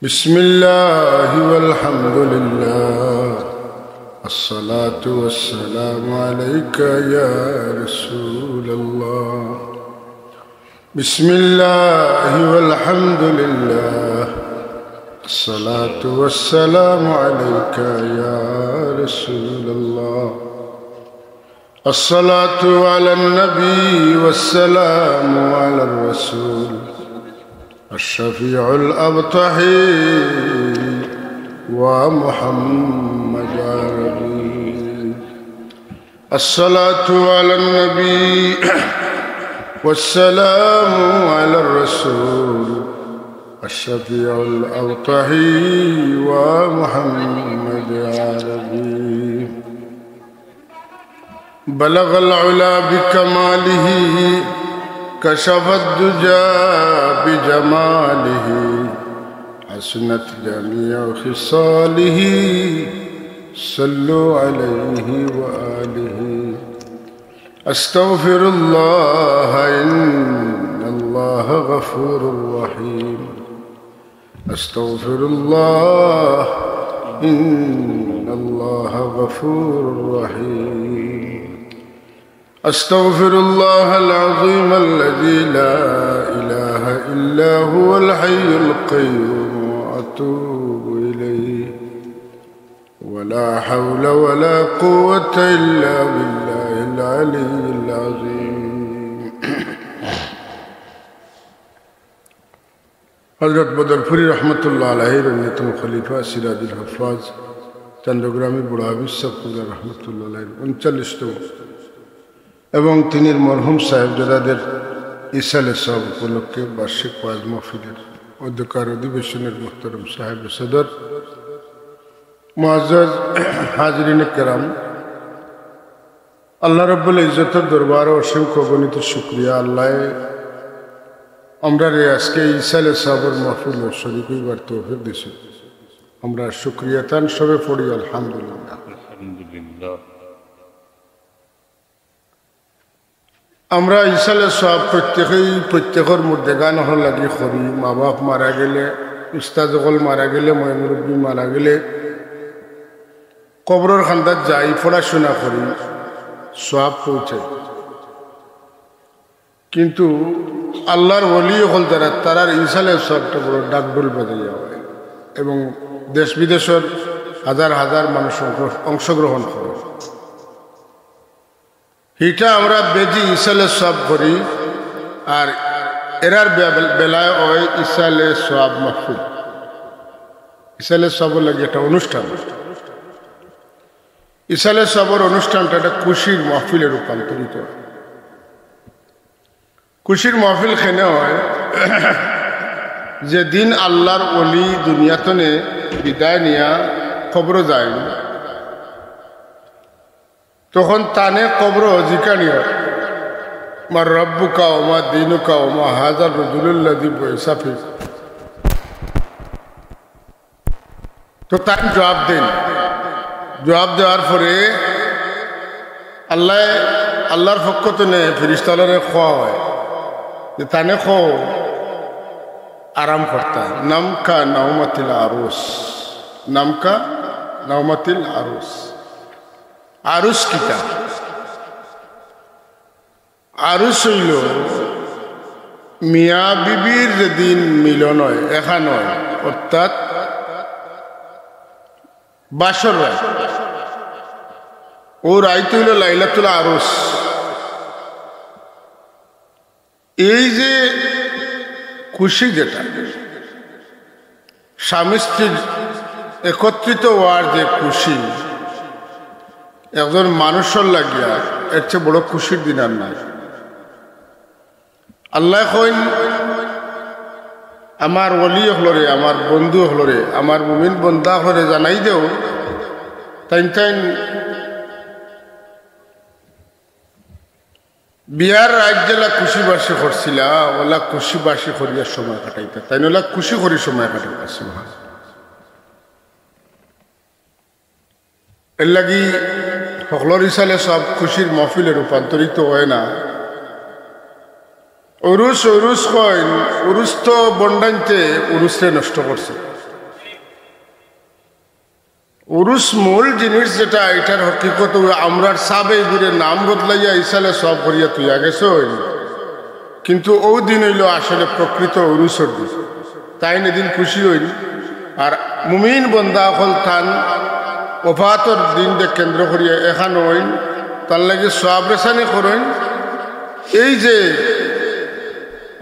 بسم الله والحمد لله الصلاة والسلام عليك يا رسول الله. بسم الله والحمد لله الصلاة والسلام عليك يا رسول الله. الصلاة على النبي والسلام على الرسول الشفيع الأبطحي ومحمد عربي. الصلاة على النبي والسلام على الرسول الشفيع الأبطحي ومحمد عربي. بلغ العلا بكماله كشف الدجى بجماله حسنت جميع خصاله صلوا عليه وآله. أستغفر الله إن الله غفور رحيم. أستغفر الله إن الله غفور رحيم. أستغفر الله العظيم الذي لا إله إلا هو الحي القيوم وأتوب إليه. ولا حول ولا قوة إلا بالله العلي العظيم. حضرت বদরপুরি রহমতুল্লাহ আলাইহির অন্যতম খলিফা সিরাজুল হফাজ চন্দ্রগ্রামী বুড়া বিশ্বকুল্লাহ রহমতুল্লাহ আলাইহির 39তম এবং তিনির মরহুম সাহেবজাদাদের ইসালে সব উপলক্ষে বার্ষিক ওয়াজ মাহফিলের অধ্যকার অধিবেশনের মুহতারম সাহেব সদর মুআজ্জাজ হাজরিনে কেরাম, আল্লাহ রাব্বুল ইজ্জতের দরবারে অসংখ্য গণিত শুকরিয়া। আল্লাহ আমরা আজকে ইসালে সাহেবের মাহফিল শরীক হইবার তৌফিক দিয়েছে। আমরা শুকরিয়া তান সবে পড়ি আলহামদুলিল্লাহ। আলহামদুলিল্লাহ। আমরা ইসালে সব প্রত্যেকের মধ্যে গান হল লাগি করি। মা বাপ মারা গেলে, উস্তাদ সকল মারা গেলে, ময় মুরব্বী মারা গেলে কবরের খান্দাত যাই, পড়াশোনা করি, সব পৌঁছায়। কিন্তু আল্লাহর ওলি হল যারা, তারার ইসালে সবটা বড় ডাকডোল বাজাইয়া হয় এবং দেশ বিদেশের হাজার হাজার মানুষ অংশগ্রহণ করে। এটা আমরা বেজি ইসালে সব করি। আর এরার বেলায় ওই ইসালে সব মাহফিল, ইসালে সবর লাগে একটা অনুষ্ঠান। ইসালে সবর অনুষ্ঠানটা একটা খুশির মাহফিলে রূপান্তরিত। খুশির মাহফিল খেনে হয় যেদিন আল্লাহর ওলি দুনিয়াতনে বিদায় নিয়া খবর যায়, তখন তানে কবর জিকানি হয়, মার রব্বুকা ওমা দিনুকা ওমা হাজার রজুলুল্লাযী বুইসা ফীক। তো তাই জবাব দেন। জবাব দেওয়ার পরে আল্লাহর পক্ষ থেকে ফেরেশতারে খোয়া হয় যে তানে খো আরাম করতা। নামকা নাওমাতিল আরুস, নামকা নাওমাতিল আরুস। আরুস কিতা? আরুস হইল মিয়া বিবির যেদিন মিলন হয়, এখান হয়, অর্থাৎ বাসর রায়। ও রাইত হইল লাইলাতুল আরুস। এই যে খুশি, যেটা স্বামী স্ত্রীর একত্রিত হওয়ার যে খুশি, একজন মানুষের লাগিয়া এর চেয়ে বড় খুশির দিন আর নাই। আল্লাহ কইন আমার ওলি হলরে, আমার বন্ধু হলরে, আমার মুমিন বন্দা হলরে জানাই দেও তাইন তাইন বিহার রাজ্যেলা খুশি বাসী করছিলা, ওলা খুশি বাসী করিয়া সময় কাটাইতা, তাই ওলা খুশি করি সময় কাটাইতেছে। এর লাগি সকলের ইসালে সব খুশির মহফিলে রূপান্তরিত হয় না। উরুস কইন, উরুস তো বন্ডাইতে উরুসরে নষ্ট করছে। উরুস মূল জিনিস যেটা এটার হকিকত আমরার সাবে ঘুরে নাম বদলাইয়া ইসালে সব করিয়া তুইয়া গেছো, কিন্তু ও দিন হইল আসলে প্রকৃত উরুসর দিন। তাই এদিন খুশি হইল। আর মুমিন বন্দা হল থান ওফাতর দিনকে কেন্দ্র করিয়া এখানে হইন, তার লাগে সব রেসানি করেন। এই যে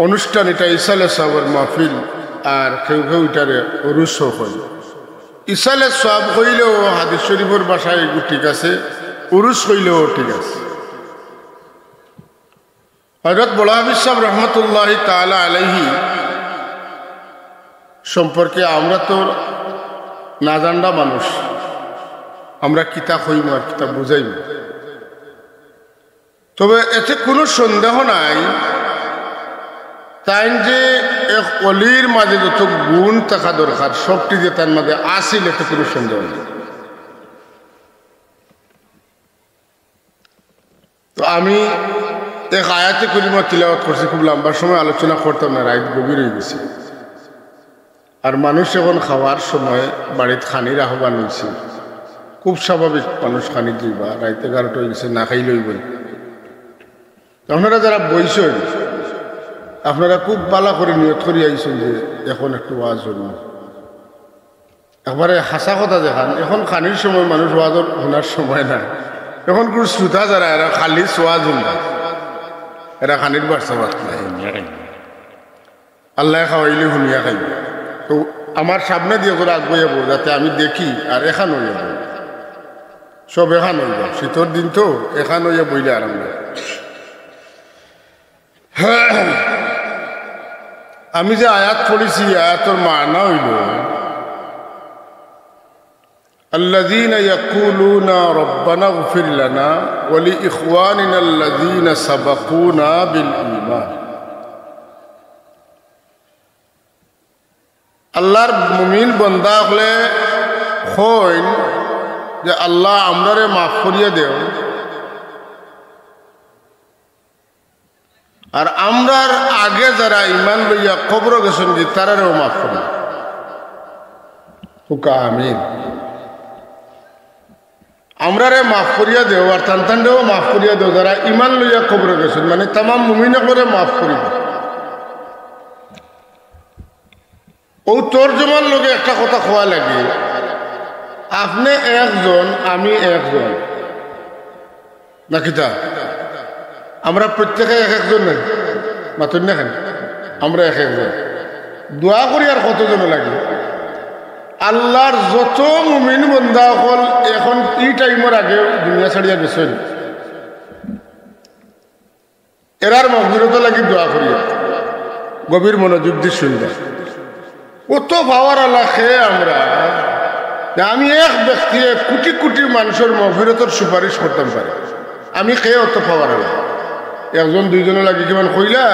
অনুষ্ঠান, এটা ইসালে সবের মাহফিল, আর কেউ কেউ এটারে উরুস হয়। ইসালে সব হইলেও হাদিস শরীফের বাসায় এগুলো ঠিক আছে, উরুস হইলেও ঠিক আছে। হযরত বড় হাফিজ সাহেব রহমতুল্লাহি তাআলা আলাইহি সম্পর্কে আমরা তো না জানা মানুষ, আমরা কিতাব হইম আর কিতাব বুঝাইম। তবে এতে কোনো সন্দেহ নাই তাই যে এক অলির মাঝে যত গুণ থাকা দরকার সবটি যে তার মাঝে আসিল, এতে কোনো সন্দেহ নেই। তো আমি এক আয়াতে করিমা তিলাওয়াত করছি, খুব লম্বা সময় আলোচনা করতাম না, রাত গভীর হয়ে গেছে। আর মানুষ এখন খাওয়ার সময় বাড়িতে খানির আহ্বান হয়েছে, খুব স্বাভাবিক, মানুষ খানি দিবা, রাত 11টা হয়ে গেছে, না খাইলেই বই। আপনারা যারা বইছেন আপনারা খুব বালা করে নিয়ত করে আইছেন যে এখন একটু ওয়াজ হইল। একবারে হাসা কথা দেখান, এখন খানির সময় মানুষ ওয়াজের শোনার সময় নাই। এখন কোনো শ্রোতা যারা এরা খালি ওয়াজ শুনবা, এরা খানির বার্তা বার্তা আল্লাহ খাওয়াইলে শুনিয়া খাইব। তো আমার সামনে দিয়ে করে আগ বইয়াবো যাতে আমি দেখি, আর এখান হইয়া বই, সব এখান হইব। শীতর দিন তো এখান হইয়া বইলে আরাম লাগে। আমি যে আয়াত পড়েছি, আয়াতের মানা হইল الذين يقولون ربنا اغفر لنا ولإخواننا الذين سبقونا بالإيمان। আল্লাহর মুমিন বান্দা হলে হইন যে আল্লাহ আমরারে মাফ করিয়া দেও, আর আমরার আগে যারা ইমান লইয়া কবর গেছেন যে তারারেও মাফ করি। আমিন। আমরারে মাফ করিয়া দেও, আর তানতানরেও মাফ করিয়া দেও যারা ইমান লইয়া কবর গেছেন, মানে তামাম মুমিনে করে মাফ করিব। ও তর্জমার লোকে একটা কথা খোয়া লাগে, আপনি একজন আমি একজন নাকি তা আমরা প্রত্যেকে এক একজন নাই মাতুন না, আমরা এক একজন দোয়া করি। আর কতজন লাগে? আল্লাহর যত মুমিন বন্দা হল এখন এই টাইমের আগে দুনিয়া ছাড়িয়া গেছেন, এরার মাগফিরাত লাগি দোয়া করিয়া গভীর মনোযোগ দিয়ে শুনবা। কত পাওয়ার আল্লাহ খেয়ে আমরা, আমি এক ব্যক্তি কোটি কোটি মানুষের মাগফিরাতের সুপারিশ করতাম পারি। আমি খেয়ে অত পাওয়ার আল্লাহ, একজন দুইজনের লাগে কিমান কইলা,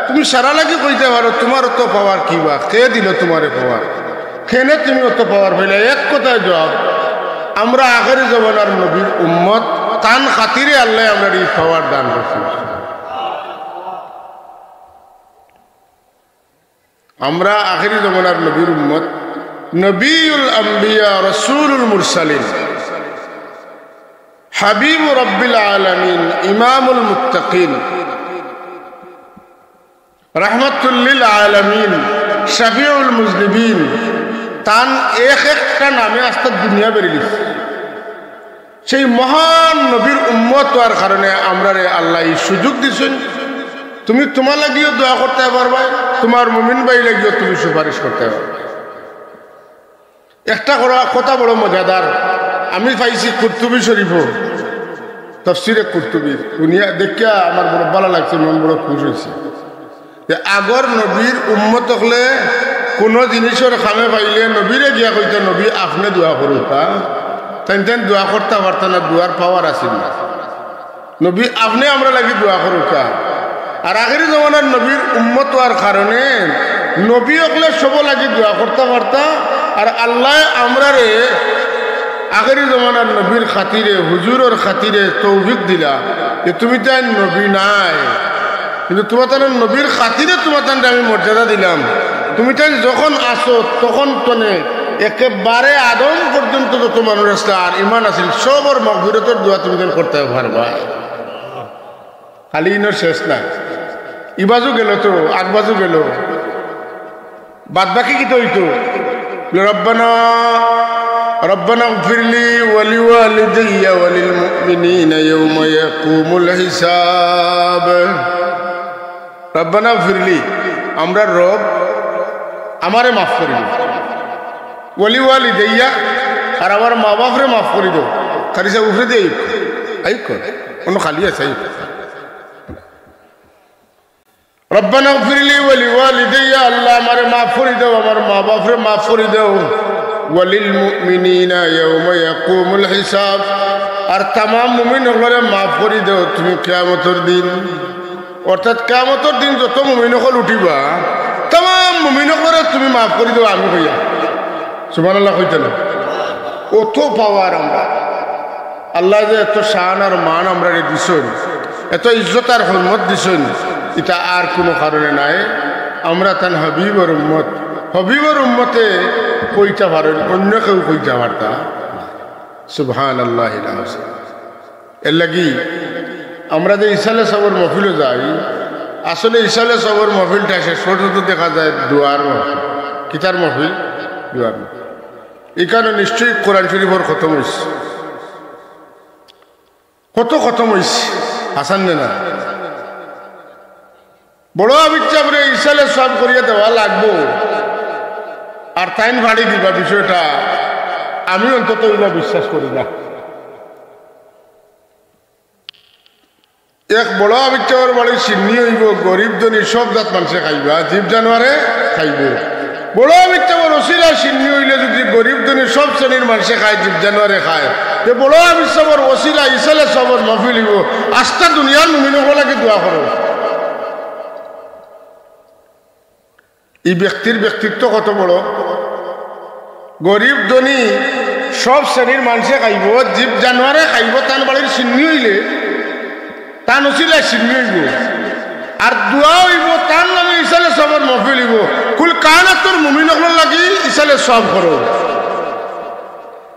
তুমি সারা লাগে কইতে পারো তোমার অত পাওয়ার কি বা খেয়ে দিল তোমারে পাওয়ার, খেনে তুমি অত পাওয়ার পাইলে। এক কথায় জবাব, আমরা আখেরি জমানার নবীর উম্মত, তান খাতিরে আল্লাহ আমরা এই পাওয়ার দান করছি। আমরা আখেরি জমানার নবীর উম্মত, নবীউল আম্বিয়া রাসূলুল মুরসালিন, হাবিব রব্বিল আলামিন, ইমামুল মুত্তাকিন, রাহমাতুল লিল আলামিন, শাফিউল মুজনিবিন, তান এক একটা নামে আস্তে দুনিয়া বেরিয়ে। সেই মহান নবীর উম্মত হওয়ার কারণে আমরা আল্লাহ এই সুযোগ দিছেন, তুমি তোমার লাগিও দোয়া করতে পারবা, তোমার মুমিন ভাই লাগিও তুমি সুপারিশ করতে পারবা। একটা কথা বড় মজাদার, আমি পাইছি কুরতুবী শরীফও, তাফসিরে কুরতুবী, দুনিয়া দেখিয়া আমার বড় ভালো লাগছে, মন বড় খুশ হয়েছে যে আগর নবীর উম্মত হলে কোনো জিনিসের খামে পাইলে নবীরে গিয়া কইতে, নবী আপনি দোয়া করুকা, তাই দোয়া করতে পারতেন না, দোয়ার পাওয়ার আসিল না। নবী আপনি আমরা লাগি দোয়া করুকা। আর আখেরি জমানার নবীর উম্মত হওয়ার কারণে নবী হলে সব লাগি দোয়া করতে পারতা। আর আল্লাহ আমরারে আখেরি জমানার নবীর খাতিরে, হুজুরের খাতিরে তৌফিক দিলা যে তুমি তাই নবী নাই, কিন্তু তোমার তার নবীর খাতিরে তোমার তানটা আমি মর্যাদা দিলাম। তুমি তাই যখন আসো তখন তনে একেবারে আদম পর্যন্ত যত মানুষ আসলে আর ইমান আছিল সবর মাগফিরাতের দোয়া তুমি করতে পারবা খালি ইনোর শেষ না ইবাজু গেল তো আগবাজু গেল বাদ বাকি কি তো হইতো রব্বানা ربنا اغفر لي ولوالدي وللمؤمنين يوم يقوم الحساب ربنا اغفر لي আমরা রব আমারে মাফ করে দিও ওয়ালিওয়ালিদাইয়া আর আমার মা বাপরে মাফ করে দিও খালি সে উফরে দেই আই কর অন্য খালি আছে ربنا اغفر لي ولوالدي আল্লাহ আমারে মাফ করে দাও আমার মা বাপরে মাফ করে দাও وللمؤمنين يوم يقوم الحساب আর तमाम মুমিন হলে মাফ করে দাও তুমি কিয়ামতের দিন অর্থাৎ কিয়ামতের দিন যত মুমিন হল উঠিবা तमाम মুমিন হলে তুমি মাফ করে দাও আমি কইয়া সুবহানাল্লাহ কইতে না কত পাওয়ার আমরা আল্লাহ যে এত শান আর মান আমরা দিছেন এত ইজ্জত আর হরমত দিছেন এটা আর কোনো কারণে নাই আমরা তান হাবিবর উম্মত হবিবর উম্মতে কইটা পারেন অন্য কেউ কইটা পারতা সুবহানাল্লাহ এর লাগি আমরা যে ইসালে সবর মহফিলে যাই আসলে ইসালে সবর মহফিলটা শেষ পর্যন্ত দেখা যায় দুয়ার মহফিল কিতার মহফিল দুয়ার এখানে নিশ্চয়ই কোরআন শরীফর খতম হইছে কত খতম হইছে হাসান না বড় আবিচ্ছাপরে ইসালে সব করিয়া দেওয়া লাগবো আর টাইম ভাড়ি দিবা বিষয়টা আমি অন্তত এগুলা বিশ্বাস করি না এক বড় আবিচ্ছাপর বাড়ি সিন্নি হইব গরিব ধনী সব জাত মানুষে খাইবা জীব জানোয়ারে খাইব বড় আবিচ্ছাপর ওসিলা সিন্নি হইলে যদি গরিব ধনী সব শ্রেণীর মানুষে খায় জীব জানোয়ারে খায় যে বড় আবিচ্ছাপর ওসিলা ইসালে সবর মহফিল হইব আস্থা দুনিয়ার মুমিন হলাকে দোয়া করো এই ব্যক্তির ব্যক্তিত্ব কত বড় গরিব ধনী সব শ্রেণীর মানুষে খাইব জীব জানোয়ারে খাইব তান বাড়ির সিন্নি হইলে তা নসিলায় সিন্নি হইব আর দোয়া হইব তার নামে ইসালে সবর মহফিল হইব কুল কায়নাতুর মুমিন হল লাগি ইসালে সব করো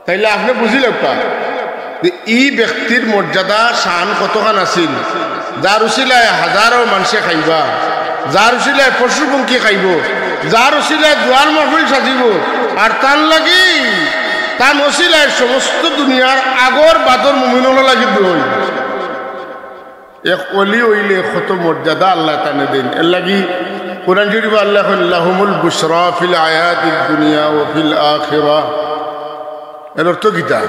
তাইলে আপনি বুঝিলেন যে এই ব্যক্তির মর্যাদা শান কতখান আছিল যার উসিলায় হাজারো মানুষে খাইবা যার উসিলায় পশু পঙ্খী খাইব যার উসিলায় দুয়ার মাহফিল সাজিব আর তার লাগি তার উসিলায় সমস্ত দুনিয়ার আগর বাদর মুমিনল লাগি দই এক অলি হইলে কত মর্যাদা আল্লাহ তানে দেন এর লাগি কোরআন শরীফ আল্লাহ লাহুমুল বুশরা ফিল আয়াতিদ দুনিয়া ওয়া ফিল আখিরাহ এর অর্থ কিটা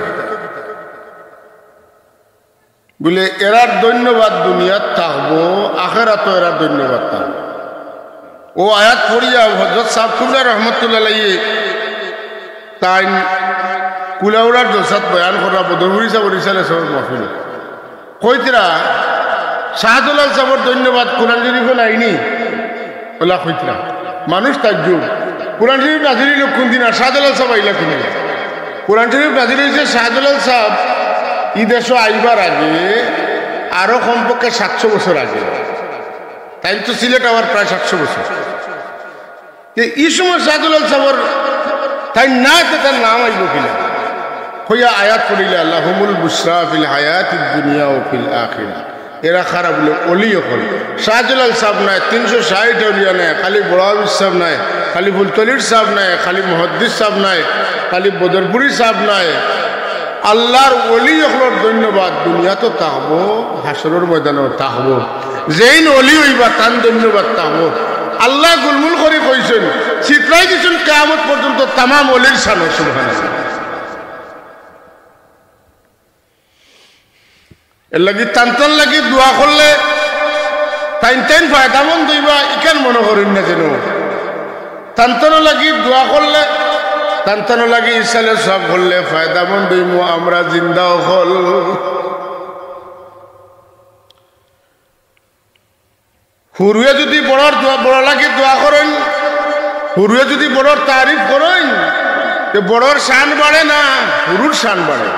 বলে এরার ধন্যবাদ দুনিয়াত থাকবো আখিরাতে এরার ধন্যবাদ থাকবো ও আয়াত পড়িয়া হযরত সাহেব কুবরা রহমতুল্লাহ আলাইহি তাই কুলাউড়ার জলসাত বয়ান করা বদরপুরি সাহেব রিসালে সব মাহফিল কইতরা শাহদুলাল সাহেবের ধন্যবাদ কোরআন শরীফে নাইনি ওলা কইতরা মানুষ তাজ্জুব কোরআন শরীফ নাজিল হইল কোন দিন আর শাহদুলাল সাহেব আইলা কোন দিন কোরআন শরীফ নাজিল হয়েছে শাহদুলাল সাহেব এই দেশ আইবার আগে আরো কমপক্ষে 700 বছর আগে তাই তো সিলেট আবার প্রায় 700 বছর এই সময় শাহদুলাল সাহেবের তাই না তার নাম আইব কিনা হইয়া আয়াত পড়িলে আল্লাহুমুল বুশরা ফিল হায়াতিদ দুনিয়া ও ফিল আখিরাহ এরা খারাপ বলে অলি হল শাহদুলাল সাহেব নাই 360 অলিয়া নাই খালি বড়াবির সাহেব নাই খালি ফুলতলির সাহেব নাই খালি মুহাদ্দিস সাহেব নাই খালি বদরপুরি সাহেব নাই আল্লাহর অলি হলর ধন্যবাদ দুনিয়া তো তাহবো হাসরের ময়দানেও তাহবো যেইন অলি হইবা তান ধন্যবাদ তাহবো আল্লাহ গুলমুল করে কইছেন চিত্রাই দিচ্ছেন কিয়ামত পর্যন্ত তামাম অলির শান সুবহানাল্লাহ এর লাগি তান্তান লাগি দোয়া করলে তাইন ফায়দামন দইবা ইকান মনে করেন না যেন তান্তানো লাগি দোয়া করলে তান্তানো লাগি ইসালে সব করলে ফায়দামন দইমু আমরা জিন্দাও হল হুরুয়ে যদি বড় লাগি দোয়া করেন হুরুয়ে যদি বড়র তারিফ করেন তো বড়র শান বাড়ে না হুরুর শান বাড়ে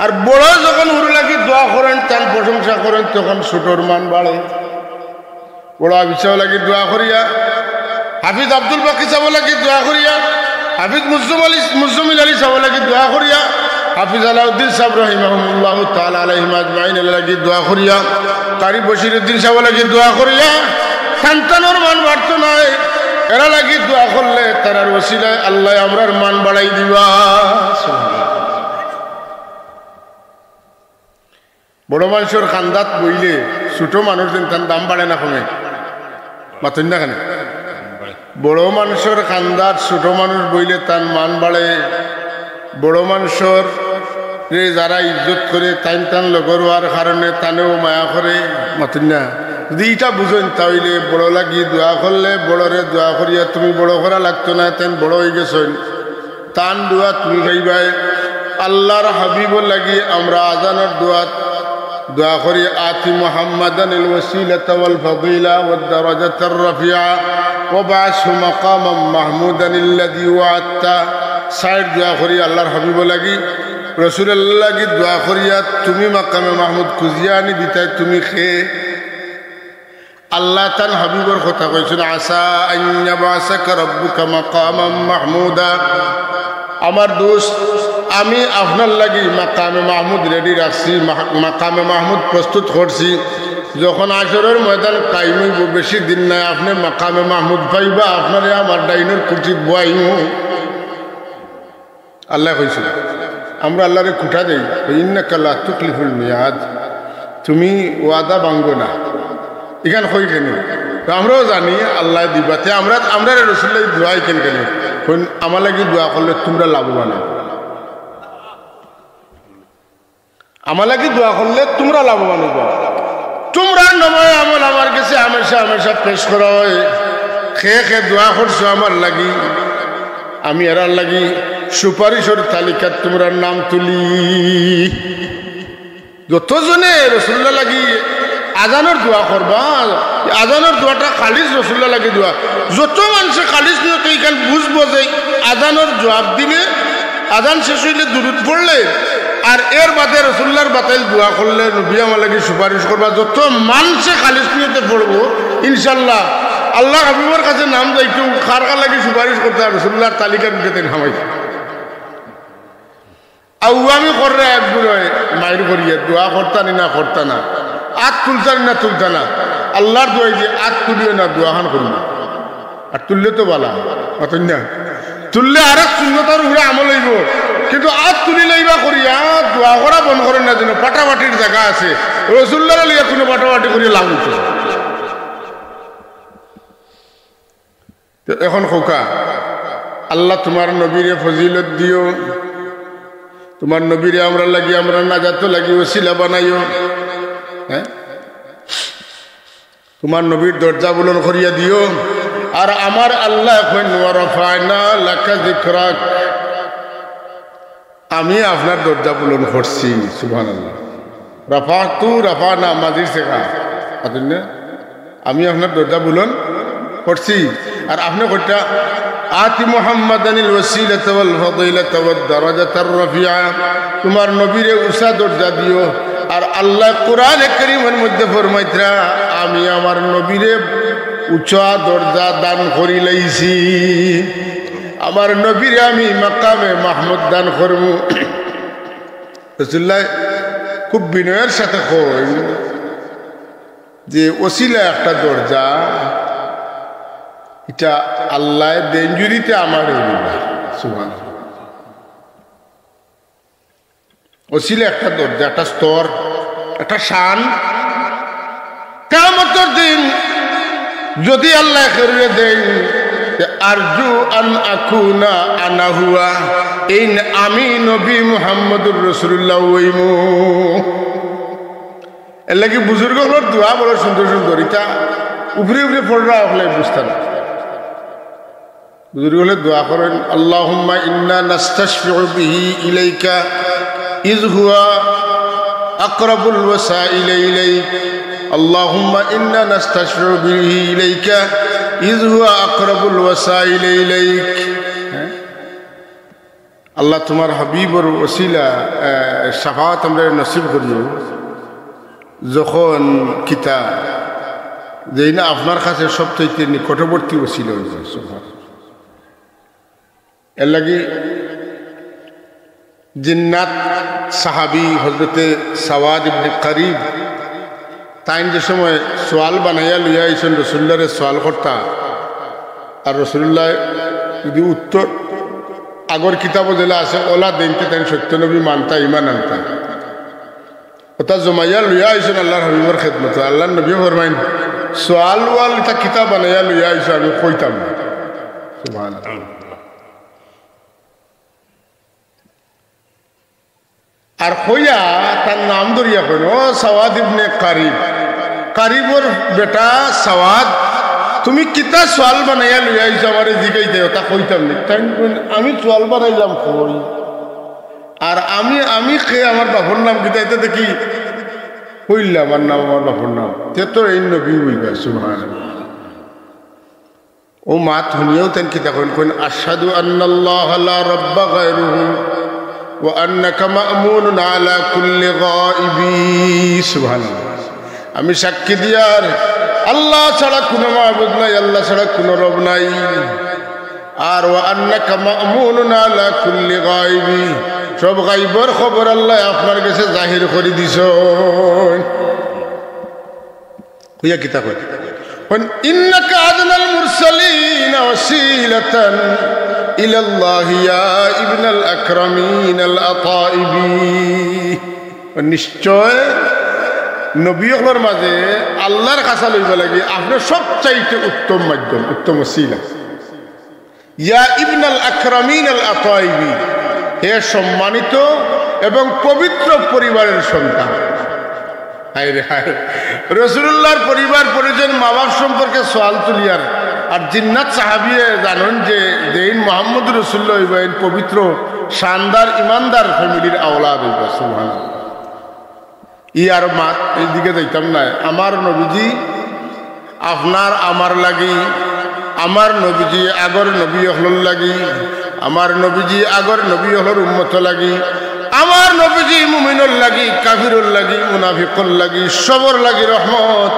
আর বড় যখন হুরু লাগি দোয়া করেন তার প্রশংসা করেন তখন ছোটর মান বাড়ে বড় আবিচাও লাগি দোয়া করিয়া হাফিজ আব্দুল বাকি সাহেব লাগি দোয়া করিয়া হাফিজ মুজ্জমিল আলী সাহেব লাগি দোয়া করিয়া, হাফিজ আলাউদ্দিন সাহেব রহিমাহুল্লাহ তাআলা আলাইহিম আজমাইন লাগি দোয়া করিয়া, কারি বশিরউদ্দিন সাহেব লাগি দোয়া করিয়া। সন্তানের মান বাড়তো নয়, এরা লাগি দোয়া করলে তারার ওসিলায় আল্লাহ আমরার মান বাড়াই দিবা। বড় মানুষের খান্দাত বইলে ছোট মানুষ যেন তার দাম বাড়ে না কমে, মাতন না কেন? বড় মানুষের খান্দাত ছোট মানুষ বইলে তার মান বাড়ে। বড় মানুষের যারা ইজ্জত করে টাইম টান লগরওয়ার কারণে তানেও মায়া করে, মাতন না? যদি এটা বুঝেন তাহলে বড় লাগি দোয়া করলে বড়রে দোয়া করিয়া তুমি বড় করা লাগতো না, তেন বড় হয়ে গেছেন, তান দোয়া তুমি গাইবাই। আল্লাহর হাবিবর লাগি আমরা আজানের দোয়া করি, আতি মুহাম্মাদানিল ওয়াসিলাতা ওয়াল ফাদিলা ওয়াদ দারাজাতার রাফিআ ওয়া বা'সহু মাকামান মাহমুদানিল্লাযী ওয়া'আদতা। সাইড দোয়া করি আল্লাহর হাবিবর লাগি, রাসূলুল্লাহ লাগি দোয়া করিয়া তুমি মাকামে মাহমুদ খুঁজিয়া আনি দিতাই তুমি খে। আল্লাহ তান হাবিবর কথা কইছেন, আসা আন ইয়াবআসাকা রাব্বুকা মাকামান মাহমুদা। আমার দোস্ত, আমি আপনার লাগি মাকামে মাহমুদ রেডি রাখছি, মাকামে মাহমুদ প্রস্তুত করছি। যখন আসরের ময়দান কায়েম হইব, বেশি দিন নাই, আপনি মাকামে মাহমুদ পাইবা, আপনারে আমার ডাইনের কুটিত বয়াইম। আল্লাহ কইছিল, আমরা আল্লাহরে খুঁটা দেই, ইন্নাকা লা তুখলিফুল মিয়াদ, তুমি ওয়াদা ভাঙ্গো না। এখান কই কেন? আমরাও জানি আল্লাহ দিবাতে, আমরা রাসূলুল্লাহ দোয়াই কেন আমার লাগি দোয়া করলে তোমরা লাভবান হবে, আমার লাগি দোয়া করলে তোমরা লাভবান হবে। তোমরা নময় আমল আমার কাছে হামেশা পেশ করা হয়, খে দোয়া করছো আমার লাগি, আমি এরার লাগি সুপারিশের তালিকাত তোমরা নাম তুলি। যতজনে রাসূলুল্লাহ লাগি আজানের দোয়া করবা, আজানের দোয়াটা খালিস রাসূলুল্লাহ লাগি দোয়া। যত মানুষে খালিস নিয়ে এইখান বুঝবো যে আজানের জবাব দিলে, আজান শেষ হইলে দুরূদ পড়লে, আর এর বাদে রাসূলুল্লাহর বাতাইল দোয়া করলে, নবী আমার লাগি সুপারিশ করবা। যত মানুষে খালিস নিয়তে পড়বো, ইনশাল্লাহ আল্লাহ হাবিবের কাছে নাম যাইতো, কার লাগি সুপারিশ করতে রাসূলুল্লাহর তালিকার দিতে নামাইছে। আউয়ামি করলে একদূর হয় মায়ের করিয়ে দোয়া করতানি না করতা না, আত তুলতানি না তুলতা না, আল্লাহর দোয়াই দিয়ে আত তুলিও না, দোয়াখান করি না। আর তুললে তো বালা, অতন না তুললে আর এক শূন্যতার উপরে আমল হইব, কিন্তু আত তুলি লইবা করিয়া দোয়া করা বন্ধ করেন না, যেন পাটাপাটির জায়গা আছে, রাসূলুল্লাহর লিয়া কোনো পাটাপাটি করিয়া লাভ হইতো। এখন খোকা, আল্লাহ তোমার নবীরে ফজিলত দিও, তোমার নবীরে আমরা লাগি, আমরা নাজাত লাগি ওসিলা বানাইও। হ্যাঁ, তোমার নবীর দরজা বুলন্দ করিয়া দিও। আর আমার আল্লাহ এখন ওয়া রাফা'না লাকা যিকরাক, আমি আপনার দরজা বুলন্দ করছি। সুবহানাল্লাহ। রাফা'না মাজির শেখা, আমি আপনার দরজা বুলন্দ করছি। আর আপনি কইটা আতি মুহাম্মাদানিল ওয়াসিলাতা ওয়াল ফাদিলাতা ওয়াদ দারাজাতার রাফিআ, তোমার নবীরে উঁচা দরজা দিও। আর আল্লাহ কোরআনে কারীমের মধ্যে ফরমাইতরা, আমি আমার নবীরে উঁচা দরজা দান করি লাইছি, আমার নবীরে আমি মাকামে মাহমুদ দান করব। রাসূলুল্লাহ খুব বিনয়ের সাথে কই যে ওসিলা একটা দরজা, এটা আল্লাহ দেঞ্জুরিতে আমার সুবহানাল্লাহ। ওসিলা একটা দরজা, একটা স্তর, একটা শান। কিয়ামতের দিন যদি আল্লাহ করে দেন, আরজু আন আকুনা আনা হুয়া, এই আমি নবী মুহাম্মদুর রাসূলুল্লাহ হইমু। এর লাগি বুজুর্গগুলোর দোয়া বড় সুন্দর সুন্দর, এটা উপরে উপরে পড়রা হলে বুঝতে না। বুজুর্গগুলোর দোয়া করেন, আল্লাহুম্মা ইন্না নাস্তাশফিউ বিহি ইলাইকা ইয হুয়া আকরাবুল ওয়াসাইলি ইলাইক, আল্লাহুম্মা ইন্না নাস্তাশফিউ বিহি ইলাইকা ইয হুয়া আকরাবুল ওয়াসাইলি ইলাইক। আল্লাহ তোমার হাবিবর ওসিলা শাফাআত আমরা নসিব করিও। যখন কিতা যেই না আপনার কাছে সবচেয়ে নিকটবর্তী ওসিলা হয়েছে, এর লাগি জিন্নাত সাহাবি হজরতে সাওয়াদ ইবনে কারিব তাইন যে সময় সোয়াল বানাইয়া লইয়া আইসেন রসুল্লাহরে সোয়াল করতা আর রসুল্লাহ যদি উত্তর আগর কিতাবও যেলা আছে ওলা দিনতে তাই সত্যনবী মানতা ইমান আনতা ওটা জমাইয়া লইয়া আইসেন আল্লাহর হাবিবর খেদমত আল্লাহ নবী ফরমাইন সোয়াল ওয়াল এটা কিতাব বানাইয়া লইয়া আইসো আমি কইতাম না সুবহানাল্লাহ। আর কইয়া তার নাম ধরিয়া কইন ও সাওয়াদ ইবনে কারিব, কারিবর বেটা সাওয়াদ তুমি কিতা সোয়াল বানাইয়া লইয়া আইসো আমারে জিগাইতে ওটা কইতাম না। তাই আমি সোয়াল বানাইলাম কই আর আমি খেয়ে আমার বাপর নাম কিতা এটা দেখি কইলাম আমার নাম আমার বাপর নাম তে তো এই নবী হইবা সুবহানাল্লাহ। ও মা শুনিয়াও তেন কিতা কইন কইন আশহাদু আন্নাল্লাহা লা রাব্বা গায়রুহু ওয়া আন্নাকা মা'মুনুন আলা কুল্লি গায়বি সুবহানাল্লাহ। আমি সাক্ষী দিয়ার আল্লাহ ছাড়া কোনো মাবুদ নাই, আল্লাহ ছাড়া কোনো রব নাই, আর ওয়া আন্নাকা মা'মুনুন আলা কুল্লি গায়বি সব গায়বর খবর আল্লাহ আপনার কাছে জাহির করে দিছেন। কইয়া কিতা কই ইন্নাকা আদনাল মুরসালিন ওয়াসিলাতান ইলাল্লাহি ইয়া ইবনাল আকরামিন আল আতাইবি। নিশ্চয় নবীর মাঝে আল্লাহর কাছে লইবা লাগে আপনার সবচাইতে উত্তম মাধ্যম, উত্তম ওসিলা। ইয়া ইবনাল আকরামিন আল আতাইবি হে সম্মানিত এবং পবিত্র পরিবারের সন্তান। হায়রে হায় রাসূলুল্লাহর পরিবার পরিজন মা বাপ সম্পর্কে সওয়াল তুলিয়ার আর জিন্নাত সাহাবিয়ে জানেন যে দেইন মুহাম্মদ রাসূলুল্লাহ হইবেন পবিত্র শানদার ইমানদার ফ্যামিলির আওলাদ হইবা সুবহানাল্লাহ। ই আর মা এইদিকে যাইতাম না। আমার নবীজি আপনার আমার লাগি, আমার নবীজি আগর নবী হলর লাগি, আমার নবীজি আগর নবী হলর উম্মত লাগি, আমার নবীজি মুমিনুল লাগি, কাফিরুল লাগি, মুনাফিকুল লাগি, সবর লাগি রহমত,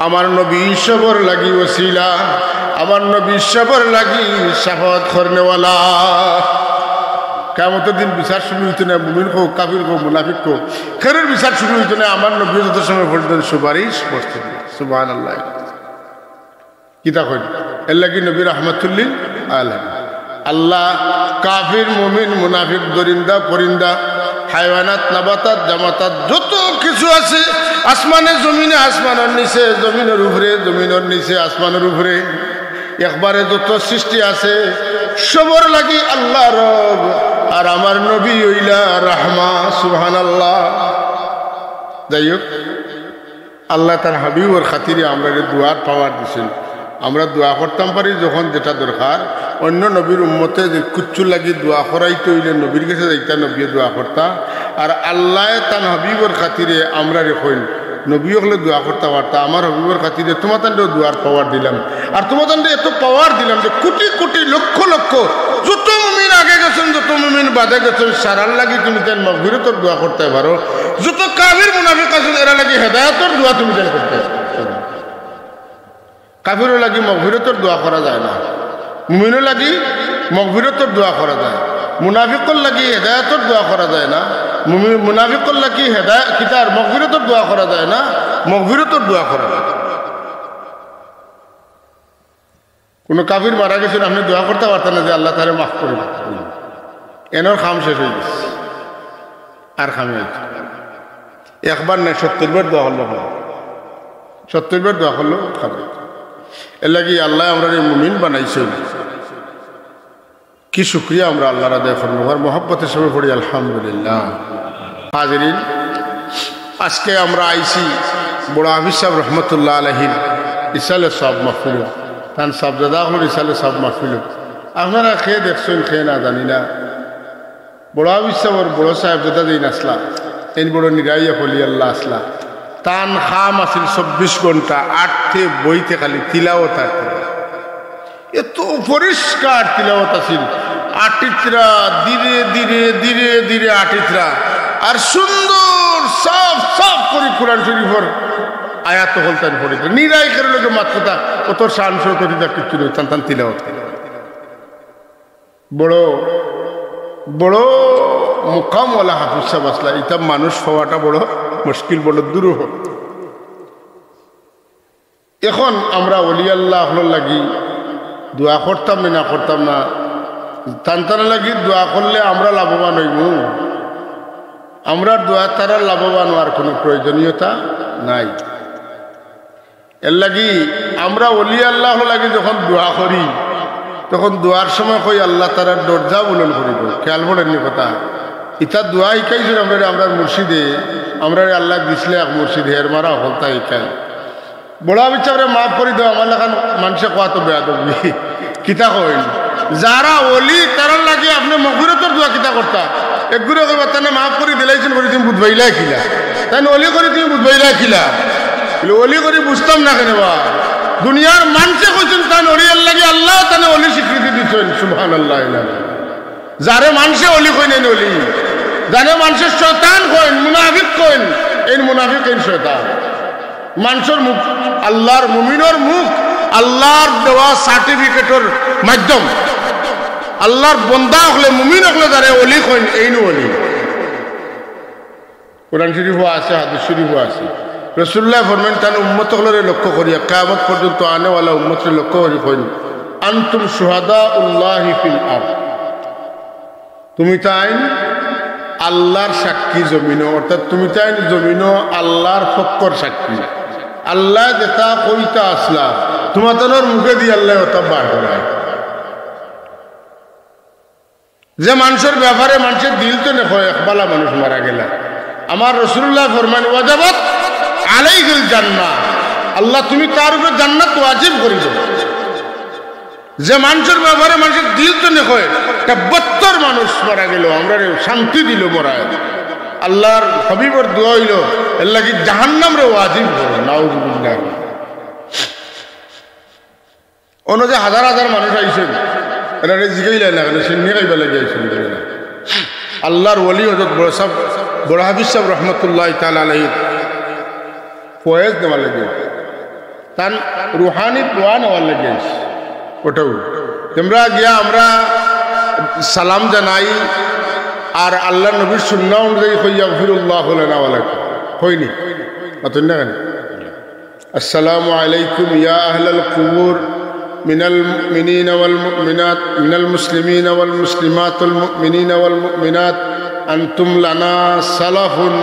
আমার নবী সবর লাগি ওসিলা, আমার নবী সবর লাগি শাফাত করনেওয়ালা। কিয়ামতের দিন বিচার শুরু হইতো না মুমিন হোক কাফির হোক মুনাফিক হোক, খেরের বিচার শুরু হইতো না আমার নবী যত সময় পর্যন্ত সুপারিশ করতেন সুবহানাল্লাহ। কিতা কই এর লাগি নবী রাহমাতুল্লিল আলামিন। আল্লাহ কাফির মুমিন মুনাফিক দরিন্দা পরিন্দা হাইওয়ানাত নাবাতাত জামাতাত যত কিছু আছে আসমানে জমিনে, আসমানের নিচে জমিনের উপরে, জমিনের নিচে আসমানের উপরে, একবারে যত সৃষ্টি আছে সবর লাগি আল্লাহ রব আর আমার নবী হইলা রাহমা সুবহানাল্লাহ। যাই হোক আল্লাহ তার হাবিবর খাতিরে আমরা দুয়ার পাওয়ার দিছেন। আমরা দোয়া করতাম পারি যখন যেটা দরকার। অন্য নবীর উম্মতে যে কুচ্ছু লাগি দোয়া করাইতে হইলে নবীর কাছে যাইতা, নবী দোয়া করতা। আর আল্লাহ তার হাবিবর খাতিরে আমরা রেখইন নবী হলে দোয়া করতে পারতা। আমার হাবিবর খাতিরে তোমার তান্ডেও দোয়ার পাওয়ার দিলাম। আর তোমার তান্ডে এত পাওয়ার দিলাম যে কোটি কোটি লক্ষ লক্ষ যত মুমিন আগে গেছেন যত মুমিন বাদে গেছেন সারার লাগি তুমি তাই মাগফিরাতের দোয়া করতে পারো। যত কাফির মুনাফিক আছেন এরা লাগি হেদায়েতের দোয়া তুমি তাই করতে পারো। কাফিরও লাগি মাগফিরাতের দোয়া করা যায় না, মুমিনও লাগি মাগফিরাতের দোয়া করা যায়, মুনাফিকর লাগি হেদায়েতের দোয়া করা যায় না, মুনাফিকর লাগি হেদায়েত কিতার মাগফিরাতের দোয়া করা যায় না, মাগফিরাতের দোয়া করা যায়। কোনো কাফির মারা গেছেন আপনি দোয়া করতে পারতেন না যে আল্লাহ তারে মাফ করে এনর খাম শেষ হয়ে গেছে আর খামে হয়েছে একবার না 70 বার দোয়া করলো, 70 বার দোয়া করলো খাবে। এর লাগি আল্লাহ আমরা মুমিন বানাইছেন। কি শুকরিয়া আমরা আল্লাহর আদায় করবো আর মহব্বতের সঙ্গে পড়ি আলহামদুলিল্লাহ। হাজিরিন আজকে আমরা আইছি বড় হাফিজ সাহেব রহমতুল্লাহ আলাইহির ইসালে সব মাহফিল, তান সাবজাদা হল ইসালে সব মাহফিল। আপনারা খেয়ে দেখছেন খেয়ে না জানি না। বড় হাফিজ সাহেবর বড় সাহেব যেটা দিন আসলা এই বড় নিরাইয়া হলি আল্লাহ আসলা তান খাম আসিল 24 ঘন্টা আটতে বইতে খালি তিলাওয়াত আর এত পরিষ্কার তিলাওয়াত আসিল। আটিত্রা ধীরে ধীরে ধীরে ধীরে আটিত্রা আর সুন্দর সাফ সাফ করে কোরআন শরীফর আয়াত হলতান পড়ে নিরাই করে লোকে মাত কথা কত শান সতরিতা কিছু নেই টান টান তিলাওয়াত। বড় বড় মুকামওয়ালা হাফিজ সাহেব আসলা, এটা মানুষ হওয়াটা বড় মুশকিল, বড় দুরূহ। এখন আমরা ওলি আল্লাহ লাগি দোয়া করতাম না করতাম না, তান্তারা লাগি দোয়া করলে আমরা লাভবান হইব, আমরা দোয়া তারা লাভবান হওয়ার কোনো প্রয়োজনীয়তা নাই। এর লাগি আমরা ওলি আল্লাহ লাগি যখন দোয়া করি তখন দোয়ার সময় কই আল্লাহ তারার দরজা বুলন করিব। খেয়াল করেননি কথা, ইটা দোয়া শিখাইছিল আমরা মুর্শিদে, আমরা আল্লাহ দিছিলে এক মুর্শিদ হের মারা হলতা শিখাই বড়া বিচারে মাফ করে দেওয়া। আমার লেখান মানুষে কোয়া তো বেয়া দবি কিতা কইন, যারা ওলি তারা লাগে আপনি মগফিরতের দোয়া কিতা করতা, একগুলো কইবা তানে মাফ করে দিলাইছেন করে তুমি বুঝবাইলাই খিলা, তাই ওলি করে তুমি বুঝবাইলাই খিলা, ওলি করে বুঝতাম না কেন বা দুনিয়ার মানুষে কইছেন তান ওলি লাগে আল্লাহ তানে ওলি স্বীকৃতি দিচ্ছেন। সুবহানাল্লাহ। যারে মানুষে ওলি কই নেন ওলি, যারে মানুষের শয়তান কইন মুনাফিক কইন, এই মুনাফিক এই শয়তান। মানুষের মুখ আল্লাহর মুমিনের মুখ আল্লাহর দেওয়া সার্টিফিকেটের মাধ্যম, আল্লাহর বন্দা হলে মুমিন হলে যারে ওলি কইন এই নো ওলি। কোরআন শরীফও আছে, হাদিস শরীফও আছে। রাসূলুল্লাহ ফরমান তান উম্মত হলরে লক্ষ্য করিয়া কিয়ামত পর্যন্ত আনেওয়ালা উম্মতের লক্ষ্য করি কইন আনতুম শুহাদাউল্লাহি ফিল আরদ, তুমি তাই আল্লাহর সাক্ষী জমিনো, অর্থাৎ তুমি তাই জমিনো আল্লাহর ফক্কর সাক্ষী। আল্লাহ যেটা কইতা আসলা তোমাদের মুখে দিয়ে আল্লাহ ওটা বার করায়। যে মানুষের ব্যাপারে মানুষের দিল তো নেই একবালা মানুষ মারা গেলা, আমার রাসূলুল্লাহ ফরমান ওয়াজাবাত আলাইহিল জান্নাহ, আল্লাহ তুমি তার উপর জান্নাত ওয়াজিব করে দাও। যে মানুষের ব্যাপারে মানুষের দিল তো নেই 72 মানুষ মারা গেল, আমরা শান্তি দিল মরায়। আল্লাহর হাবিবর দোয়া হইল এর লাগি জাহান্নাম রে ওয়াজিব করো, নাউযুবিল্লাহ। অন্য যে হাজার হাজার মানুষ আইছেন এরা জিগাইলেন না কেন, সে নিয়ে গাইবা লাগে আইছেন না। আল্লাহর ওলি হযরত বড় হাফিজ সাহেব রহমতুল্লাহ তাআলা আলাইহি ফয়েজ দেওয়ার লাগে, তার রুহানি দোয়া নেওয়ার লাগে, ওটাও তোমরা গিয়া আমরা সালাম জানাই আর আল্লাহ নবীর সুন্নাহ অনুযায়ী কইয়া গফিরুল্লাহু লানা ওয়া লাকুম কইনি অতন না কেন। আসসালামু আলাইকুম ইয়া আহলাল কুবুর মিনাল মুমিনিনা ওয়াল মুমিনাত মিনাল মুসলিমিনা ওয়াল মুসলিমাত ওয়াল মুমিনিনা ওয়াল মুমিনাত আনতুম লানা সালাফুন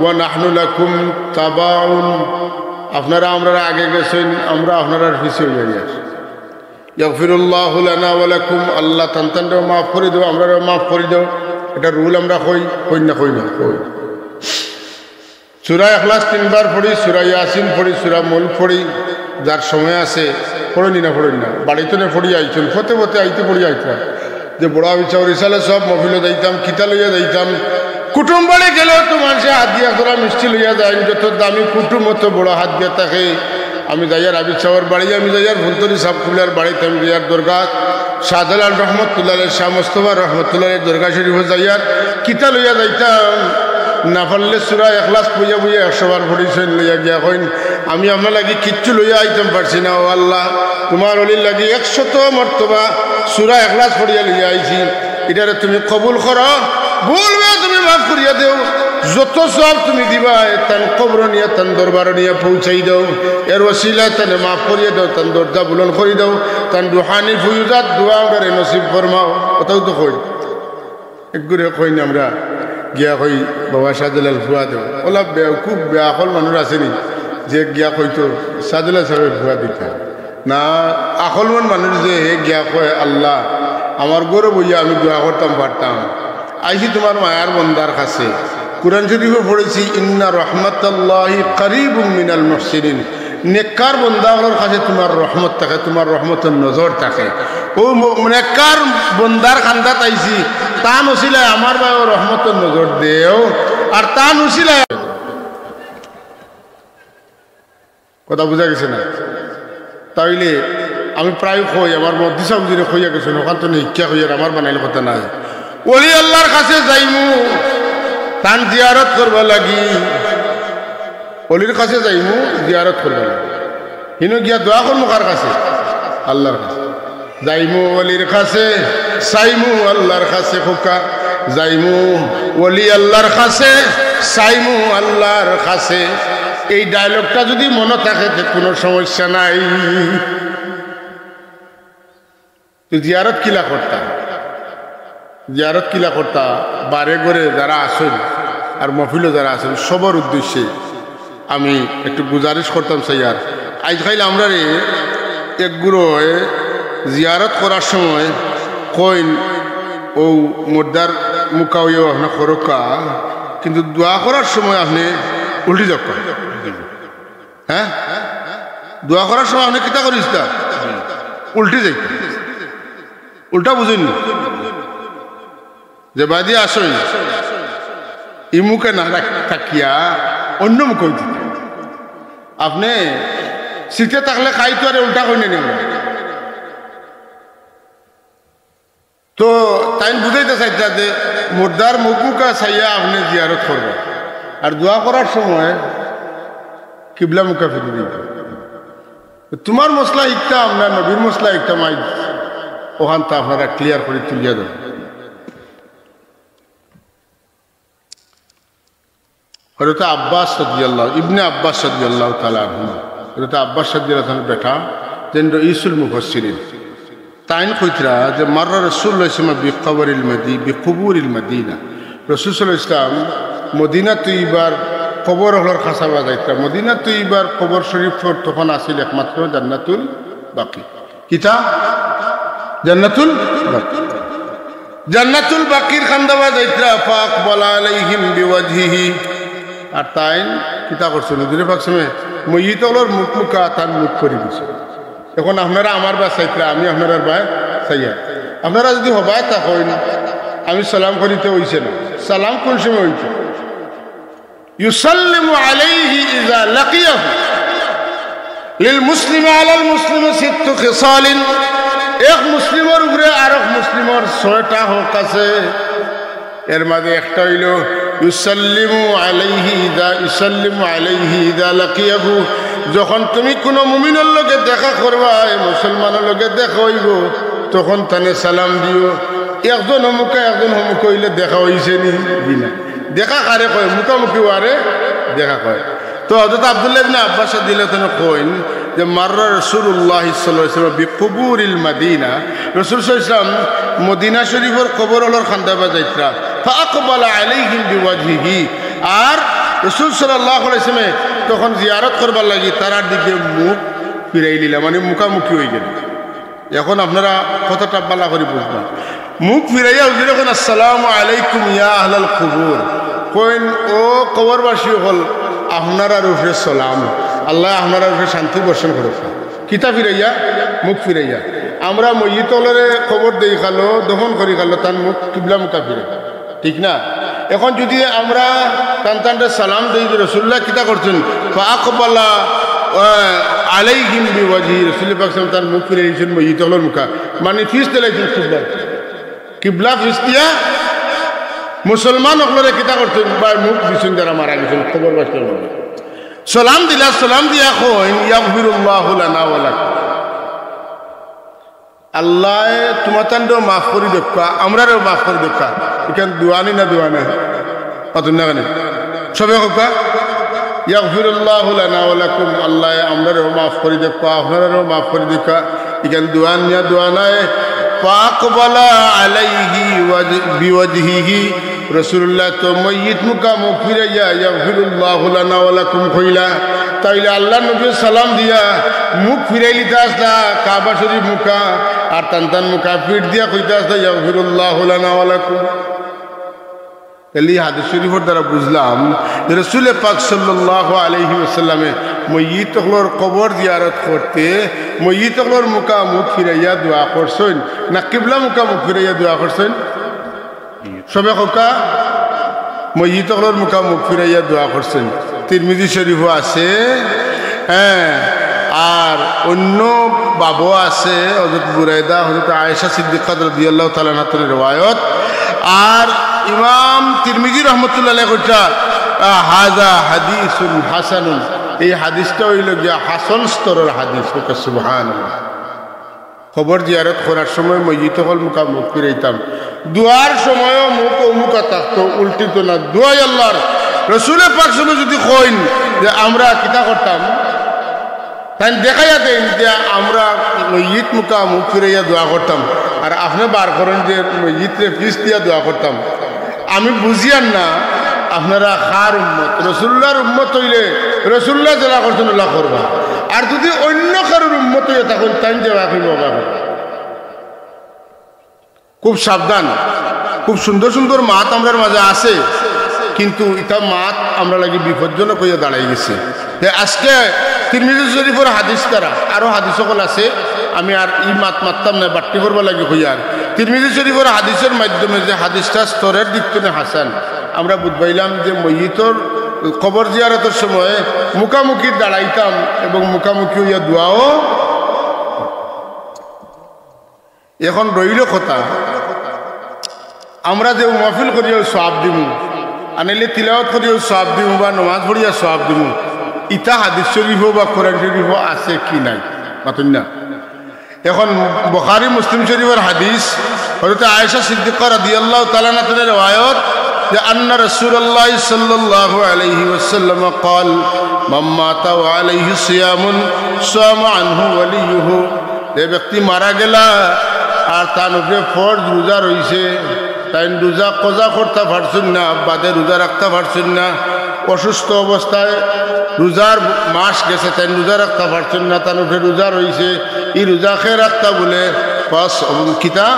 ওয়া নাহনু লাকুম তাবাউন, আপনারা আমরা আগে গেছেন, আমরা আপনারা পিছিয়ে যাই। গফিরুল্লাহু লানা ওয়া লাকুম, আল্লাহ তানতানও মাফ করে দাও, আমরাও মাফ করে দাও। এটা রুল আমরা কই না সূরা ইখলাস 3 বার পড়ি, সূরা ইয়াসিন পড়ি, সূরা মুলক পড়ি, যার সময় আছে পড়ি না বাড়িতে না পড়ি আইছেন, ফতে আইতে পড়ি আইতাম। যে বড় বিচার রিসালে সব মফিলে যাইতাম, কিতা লইয়া যাইতাম, কুটুম বাড়ি গেলেও তো মানুষে হাত দিয়া করা মিষ্টি লইয়া যায়, যত দামি কুটুম অত বড় হাত দিয়া থাকে। আমি যাইয়ার আবি সাহর বাড়ি, আমি যাইয়ার ফুলতরি সাবকুলার বাড়িতে, আমি যাইয়ার দরগা শাহজালাল রহমতুল্লাহ শাহ মোস্তফা রহমতুল্লাহ দরগা শরীফ যাইয়ার কিতা লইয়া যাইতাম। না পারলে সূরা ইখলাস বইয়া 100 বার পড়িছেন লইয়া গিয়া কইন আমি আপনার লাগি কিচ্ছু লইয়া আইতাম পারছি না, ও আল্লাহ তোমার অলির লাগি 100 মর্তবা সূরা ইখলাস পড়িয়া লইয়া আইছি, এটারে তুমি কবুল করো, বলবে তুমি মাফ করিয়া দেও, যত সব তুমি দিবা তান কবর নিয়ে তান দরবার নিয়ে পৌঁছাই দাও, এর ওসিলায় তানে মাফ করিয়া দাও, তান দরজা বুলন করে দাও, তান রুহানি ফুয়ুজাত দোয়া আমরা নসিব ফরমাও। ওটাও তো কই একগুরে কই না আমরা গিয়া কই বাবা শাহজালাল ফুয়া দেও, ওলা খুব বেআকল মানুষ আসেনি যে গিয়া কইতো শাহজালাল সাহেবের ফুয়া দিতে না। আকলমান মানুষ যে হে গিয়া কয় আল্লাহ আমার গৌরব বইয়া আমি দোয়া করতাম পারতাম, আইসি তোমার মায়ার বন্দার কাছে। কুরআন শরীফে পড়েছি ইন্না রহমাতাল্লাহি করিবুম মিনাল মুহসিনিন, নেককার বন্দাগুলোর কাছে তোমার রহমত থাকে, তোমার রহমতের নজর থাকে। ও নেককার বন্দার খান্দাত আইছি, তা নছিলায় আমার বাবা রহমতের নজর দেও, আর তা নছিলায় কথা বোঝা গেছে না। তাইলে আমি প্রায় কই আমার মদিসা বুঝিরে কইয়া গেছেন, ওখান তো শিক্ষা কইয়ার আমার বানাইলে কথা নাই। ওলি আল্লাহর কাছে যাইমু তান জিয়ারত করবা লাগি, অলির কাছে যাইমু জিয়ারত করবা লাগি, হিনো গিয়া দোয়া করবো কার কাছে? আল্লাহর কাছে। যাইমু ওলির কাছে সাইমু আল্লাহর কাছে খোকা যাইমু ওলি আল্লাহর কাছে সাইমু আল্লাহর কাছে এই ডায়লগটা যদি মনে থাকে কোনো সমস্যা নাই তো জিয়ারত কিলা করতা বারে ঘরে যারা আসেন আর মফিলও যারা আছেন সবার উদ্দেশ্যে আমি একটু গুজারিশ করতাম স্যার আজকাল আমরা রে একগুলো জিয়ারত করার সময় কইন ও মুর্দার মুকাও আপনার খরকা কিন্তু দোয়া করার সময় আপনি উল্টি যাক হ্যাঁ দোয়া করার সময় আপনি কিতা করিস তা উল্টি যাই উল্টা বুঝেননি যে বাদি আসই ই মুখে না থাকিয়া অন্য মুখে দিতে আপনি শীতে থাকলে খাইতো আরে উল্টা করে নেন তো তাই বুঝাইতে চাইতা যে মুর্দার মুখা চাইয়া আপনি জিয়ারত করবেন আর দোয়া করার সময় কিবলা মুখা ফিরে দিতে তোমার মশলা একটা আপনার নবীর মশলা একটা মাই ওখান তো আপনারা ক্লিয়ার করে তুলিয়া দেন হযরত আব্বাস রাদিয়াল্লাহু ইবনে আব্বাস রাদিয়াল্লাহু তাআলা আনহু হযরত আব্বাস রাদিয়াল্লাহু তাআলার বেটা যেন রাইসুল মুফাসসিরিন তাইন কইতরা যে মাররা রাসূলুল্লাহ সাল্লাল্লাহু আলাইহি ওয়াসাল্লাম বিকবরিল মদি বিকুবুরিল মদিনা রাসূল সাল্লাল্লাহু আলাইহি ওয়াসাল্লাম মদিনা তৈয়বার কবর হলর খাসাবা যাইতা মদিনা তৈয়বার কবর শরীফ তখন আছিল একমাত্র জান্নাতুল বাকি কিতা জান্নাতুল বাকির খান্দাবা যাইতা ফাক বলা আলাইহিম বিওয়াজহিহি আর তাই কিতা করছে নজরুল পাক সামনে মইয়িতলর মুখ মুখা তার মুখ করে দিছে এখন আপনারা আমার বা চাইতরা আমি আপনার ভাই চাইয়া আপনারা যদি হবাই তা কইন আমি সালাম করিতে হইছে না সালাম কোন সময় হইছে ইউসাল্লিমু আলাইহি ইযা লাকিয়াহু লিল মুসলিমি আলাল মুসলিমি সিত্তু খিসালিন এক মুসলিমের উপরে আরেক মুসলিমের 6টা হক আছে এর মাঝে একটা হইল ইউসাল্লিমু আলাইহি ইযা লাকিয়াহু যখন তুমি কোনো মুমিনের লগে দেখা করবা মুসলমানের লগে দেখা হইব তখন তানে সালাম দিও একজন হমুকা হইলে দেখা হইছে নি দিনা দেখা কারে কয় মুখামুখি ওয়ারে দেখা কয় তো হযরত আব্দুল্লাহ ইবনে আব্বাস রাদিয়াল্লাহু তাআলা কইন যে মাররা রাসূলুল্লাহ সাল্লাল্লাহু আলাইহি ওয়াসাল্লাম বিকুবুরিল মদিনা রাসূল সাল্লাল্লাহু আলাইহি ওয়াসাল্লাম মদিনা শরীফের কবর হলর খান্দাবা যাইতরা ফাআকবালা আলাইহিম বিওয়াজহিহি আর রাসূল সাল্লাল্লাহু আলাইহি ওয়াসাল্লাম তখন জিয়ারত করবার লাগি তারার দিকে মুখ ফিরাই দিলা মানে মুখামুখি হয়ে গেল এখন আপনারা কথাটা বালা করে বুঝবেন মুখ ফিরাইয়া হুজুর এখন আসসালামু আলাইকুম ইয়া আহলাল কুবুর কইন ও কবরবাসী হল আপনারা রূপে সালাম আল্লাহ আপনারা রূপে শান্তি বর্ষণ করুক কিতা ফিরাইয়া মুখ ফিরাইয়া আমরা মইয়িতলরে খবর দেই খালো দফন করি খালো তার মুখ কিবলা মুখা ফিরে ঠিক না এখন যদি আমরা টানটানটা সালাম দেই রাসূলুল্লাহ কিতা করছেন ফাআকবালা আলাইহিম বিওয়াজহি রাসূল পাক সাল্লাল্লাহু তার মুখ ফিরে দিয়েছেন মইয়িতলর মুখা মানে ফিস দিলাইছেন কিবলা ফিস দিয়া মুসলমান হলরে কিতা করছেন বা মুখ দিছেন যারা মারা গেছেন খবর বাসতে সালাম দিলা সালাম দিয়া কইন ইয়াগফিরুল্লাহু লানা ওয়া লাকুম আল্লাহ তোমাতানও মাফ করে দেখা আমরাও মাফ করে দেখা এখান দুয়ানি না দুয়ানা পাতুন না কেন সবে হোক ইয়াগফিরুল্লাহু লানা ওয়া লাকুম আল্লাহ আমরাও মাফ করে দেখা আপনারাও মাফ করে দেখা এখান দুয়ান না দুয়ানায় ফাকবালা আলাইহি বিওয়াজহিহি রাসূলুল্লাহ তো মইয়িত মুকা মুখ ফিরাইয়া ইয়াগফিরুল্লাহু লানা ওয়া লাকুম কইলা তাইলে আল্লাহ নবী সালাম দিয়া মুখ ফিরাইলিতে আসলা কাবা শরীফ মুখা আর টান মুখা পিঠ দিয়া কইতে আসলা ইয়াগফিরুল্লাহু লানা ওয়া লাকুম তাহলে হাদিস শরীফের দ্বারা বুঝলাম যে রাসূল পাক সাল্লাল্লাহু আলাইহি ওয়াসাল্লামে মইয়িত হলর কবর জিয়ারত করতে মইয়িত হলর মুখা মুখ ফিরাইয়া দোয়া করছেন না কিবলা মুখা মুখ ফিরাইয়া দোয়া করছেন সবে কোকা মইয়িত হলর মুখা মুখ ফিরাইয়া দোয়া করছেন তিরমিজি শরীফও আছে হ্যাঁ আর অন্য বাবু আছে হযরত বুরাইদা হযরত আয়েশা সিদ্দিকা রাদিয়াল্লাহু তাআলা আনহার riwayat আর ইমাম তিরমিজি রাহমাতুল্লাহ আলাইহি কইতা হাযা হাদিসুন হাসানুন এই হাদিসটা হইল গিয়া হাসান স্তরের হাদিস সুবহানাল্লাহ কবর জিয়ারত করার সময় মসজিদ হল মুখ ফিরাইতাম দোয়ার সময়ও মুখা থাকতো উল্টিত না দোয়াই আল্লাহর রসুলে পাক সময় যদি কইন যে আমরা কিতা করতাম তাই দেখাইয়া দেন যে আমরা মসজিদ মুখ ফিরাইয়া দোয়া করতাম আর আপনি বার করেন যে মসজিদে ফিস দিয়া দোয়া করতাম আমি বুঝিয়ান না আপনারা খার উম্মত রসুল্লাহর উম্মত হইলে রসুল্লাহ যারা করছেন ওলা করবা আর যদি অন্য কারোর উম্মত হইয়া তখন তাই যাওয়া করবো খুব সাবধান খুব সুন্দর সুন্দর মাত আমরার মাঝে আছে কিন্তু এটা মাত আমরা লাগি বিপজ্জনক হইয়া দাঁড়াই গেছে আজকে তিরমিজি শরীফের হাদিস দ্বারা আরো হাদিস সকল আছে আমি আর ই মারতাম না বাট্টি করবো লাগে হইয়ার তিরমিজি শরীফের হাদিসের মাধ্যমে যে হাদিসটা স্তরের দিক থেকে হাসান আমরা বুঝবাইলাম যে মইয়িতর কবর জিয়ারতের সময় মুখামুখি দাঁড়াইতাম এবং মুখামুখি হইয়া দোয়াও এখন রইল কথা আমরা যে মাহফিল করিয়া সওয়াব দিমু আনাইলে তিলাওয়াত করিয়া সওয়াব দিমু বা নামাজ পড়িয়া সওয়াব দিমু ইতা হাদিস শরীফ বা কোরআন শরীফ আছে কি নাই মাতুন না এখন বুখারী মুসলিম শরীফের হাদিস হযরত আয়েশা সিদ্দিকা রাদিয়াল্লাহু তাআলা আনহার riwayat যে আন্না রাসূলুল্লাহ সাল্লাল্লাহু আলাইহি ওয়াসাল্লাম قال মান মাতা ওয়া আলাইহি সিয়ামুন সামা আনহু ওয়ালিয়ুহু যে ব্যক্তি মারা গেলা আর তার উপরে ফরজ রোজা রইছে তাই রোজা কজা করতে পারছেন না বাদে রোজা রাখতে পারছেন না অসুস্থ অবস্থায় রোজার মাস গেছে তাই রোজা রাখতে পারছেন না তার উপরে রোজা রইছে এই রোজা খেয়ে রাখতা বলে পাস কিতা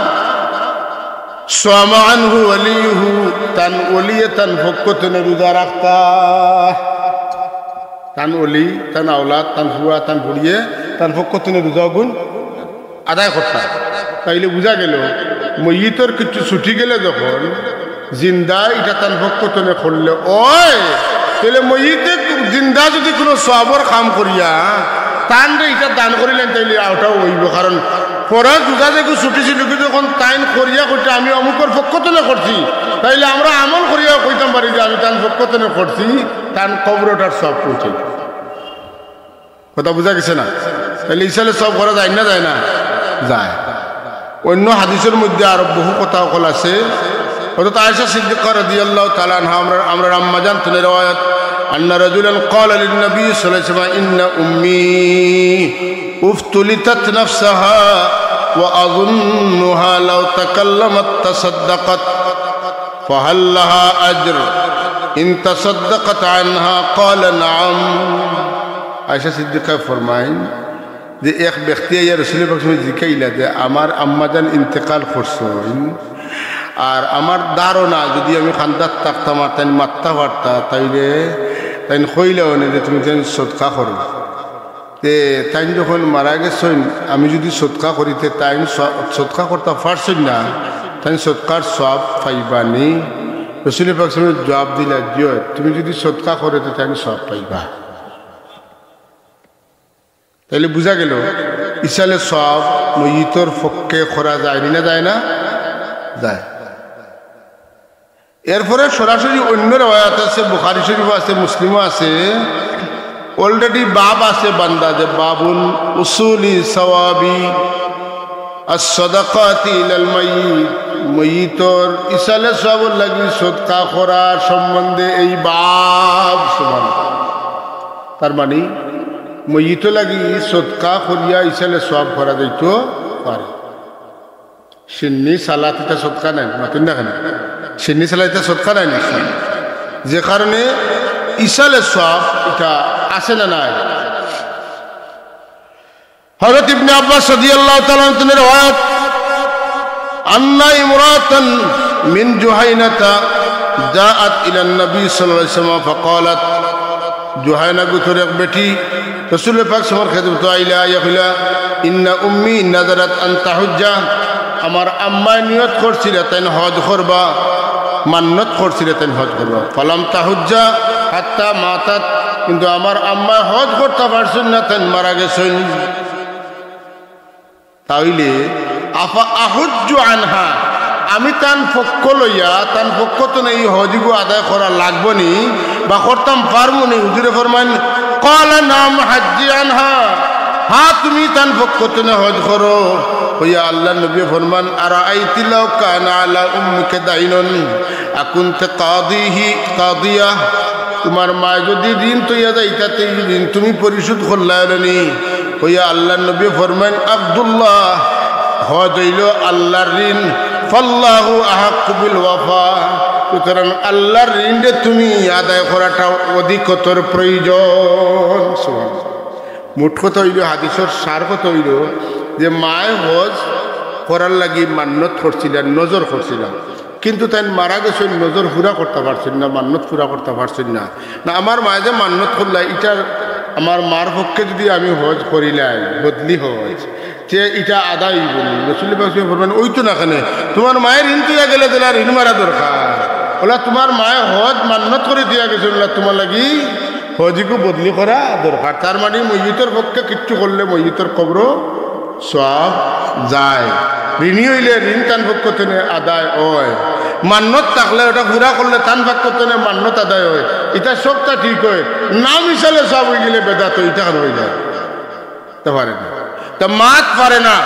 সামা আনহু ওয়ালিয়ুহু তান ওলিয়ে তান পক্ষতনে রোজা রাখতা তান ওলি তান আওলাদ তান ফুয়া তান বুড়িয়ে তান পক্ষতনে রোজা গুণ আদায় করতা তাইলে বোঝা গেল মইয়িতর কিছু ছুটি গেলে যখন জিন্দা এটা তান পক্ষতনে করলে ওই তাহলে মইয়িতে জিন্দা যদি কোনো সওয়াবের কাম করিয়া তান রে এটা দান করিলেন তাইলে ওটাও হইব কারণ ফরজ রোজা যে ছুটি ছিল কিন্তু যখন তাইন করিয়া কইটা আমি অমুকের পক্ষতনে করছি তাইলে আমরা আমল করিয়া কইতাম পারি যে আমি তান পক্ষতনে করছি তান কবরটার সব পৌঁছাই কথা বোঝা গেছে না তাহলে ইসালে সব করা যায় না যায় না যায় অন্য হাদিসের মধ্যে আরো বহু কথা কল আছে হযরত আয়েশা সিদ্দিকা রাদিয়াল্লাহু তাআলা আনহা আমরা আম্মা জান তিনি riwayat আন্না রাজুলান ক্বালা লিন নবী সাল্লাল্লাহু আলাইহি ওয়াসাল্লাম ইন্না উম্মি উফতুলিতাত নাফসাহা ওয়া আযুন্নুহা লাউ তাকাল্লামাত তাসাদ্দাকাত ফাহাল লাহা আজর ইন তাসাদ্দাকাত আনহা ক্বালা নাআম আয়েশা সিদ্দিকা ফরমায়েন যে এক ব্যক্তি ইয়া রাসূল পাক জিকাইলা যে আমার আম্মাজান ইন্তেকাল করছেন আর আমার ধারণা যদি আমি খান্দাত থাকতাম আর তাই মাত্তা পারতা তাইলে তাই কইলাও না যে তুমি যেন সদকা করো তে তাই যখন মারা গেছেন আমি যদি সদকা করিতে তাই সদকা করতে পারছেন না তাই সদকার সওয়াব পাইবানি রাসূল পাক জবাব দিলা যে তুমি যদি সদকা করো তাই সওয়াব পাইবা তাইলে বোঝা গেল ইসালে সব মইয়িতর পক্ষে করা যায় না যায় না যায় এরপরে সরাসরি অন্য riwayat আছে বুখারী শরীফ আছে মুসলিমও আছে অলরেডি বাব আছে বান্দা যে বাবুল উসুলি সওয়াবি as-sadaqati ilal mayyit মইয়িতর ইসালে সব লাগি সদকা করার সম্বন্ধে এই বাব সুবহানাল্লাহ তার মানে মইয়িত লাগি সদকা করিয়া ইসালে সওয়াব করা যাইতো পারে সিন্নি সালাত এটা সদকা নাই মাতুন না কেন সিন্নি সালাত এটা সদকা নাই যে কারণে ইসালে সওয়াব এটা আসে না নাই হযরত ইবনে আব্বাস রাদিয়াল্লাহু তাআলা তিনি riwayat আন্না ইমরাতান মিন জুহাইনাতা জাআত ইলা নবী সাল্লাল্লাহু আলাইহি ওয়াসাল্লাম ফাকালাত জুহাইনা গোত্রের এক বেটি রাসূল পাক সাল্লাল্লাহু আলাইহি ওয়াসাল্লাম আইলা ইয়াকলা ইন্না উম্মি নাযারাত আন তাহুজ্জা আমার আম্মা নিয়ত করছিল তাই হজ করবা মান্নত করছিল তাই হজ করবা ফালাম তাহুজ্জা হাত্তা মাতাত কিন্তু আমার আম্মা হজ করতে পারছেন না তাই মারা গেছেন তাইলে আফা আহুজ্জু আনহা আমি তান পক্ষ লইয়া তান পক্ষ তো এই হজগু আদায় করা লাগবো নি বা করতাম পারবো নি হুজুরে ফরমান ক্বালা নাম হাজ্জি আনহা হ্যাঁ তুমি তান পক্ষ তো হজ করো হইয়া আল্লাহ নবী ফরমান আরাআইতি লাউ কানা আলা উম্মিকা দাইনুন আকুনতা কাদিয়া তোমার মা যদি ঋণ তৈয়া যাইতাতে ঋণ তুমি পরিশোধ করলানি হইয়া আল্লাহ নবী ফরমান আব্দুল্লাহ হজ হইল আল্লাহর ঋণ ফাল্লাহু আহাক্কু বিল ওয়াফা সুতরাং আল্লাহর ঋণে তুমি আদায় করাটা অধিকতর প্রয়োজন। মোট কথা হইল হাদিসের সার কথা হইল যে মায় হজ করার লাগি মান্নত করছিলেন, নজর করছিলেন, কিন্তু তাই মারা গেছে নজর পুরা করতে পারছেন না, মান্নত পুরা করতে পারছেন না। না আমার মায়ে যে মান্নত করলা এটার আমার মার পক্ষে যদি আমি হজ করিলাই বদলি হজ যে এটা আদায় বলি রসুল বলবেন ওই তো না কেন তোমার মায়ের ঋণ তুইয়া গেলে তাহলে আর ঋণ মারা দরকার ওলা তোমার মায়ের হজ মান্নত করে দিয়া গেছে ওলা তোমার লাগি হজিকে বদলি করা দরকার। তার মানে মইয়িতের পক্ষে কিচ্ছু করলে মইয়িতের কবরও সব যায়। ঋণী হইলে ঋণ তান পক্ষ থেকে আদায় হয়, মান্নত থাকলে ওটা ঘুরা করলে তান পক্ষ থেকে মান্নত আদায় হয়। এটা সবটা ঠিক হয়, নাম হিসাবে সব হয়ে গেলে বেদাত এটা হয়ে যায় তা পারে না, তা মাত পারে না।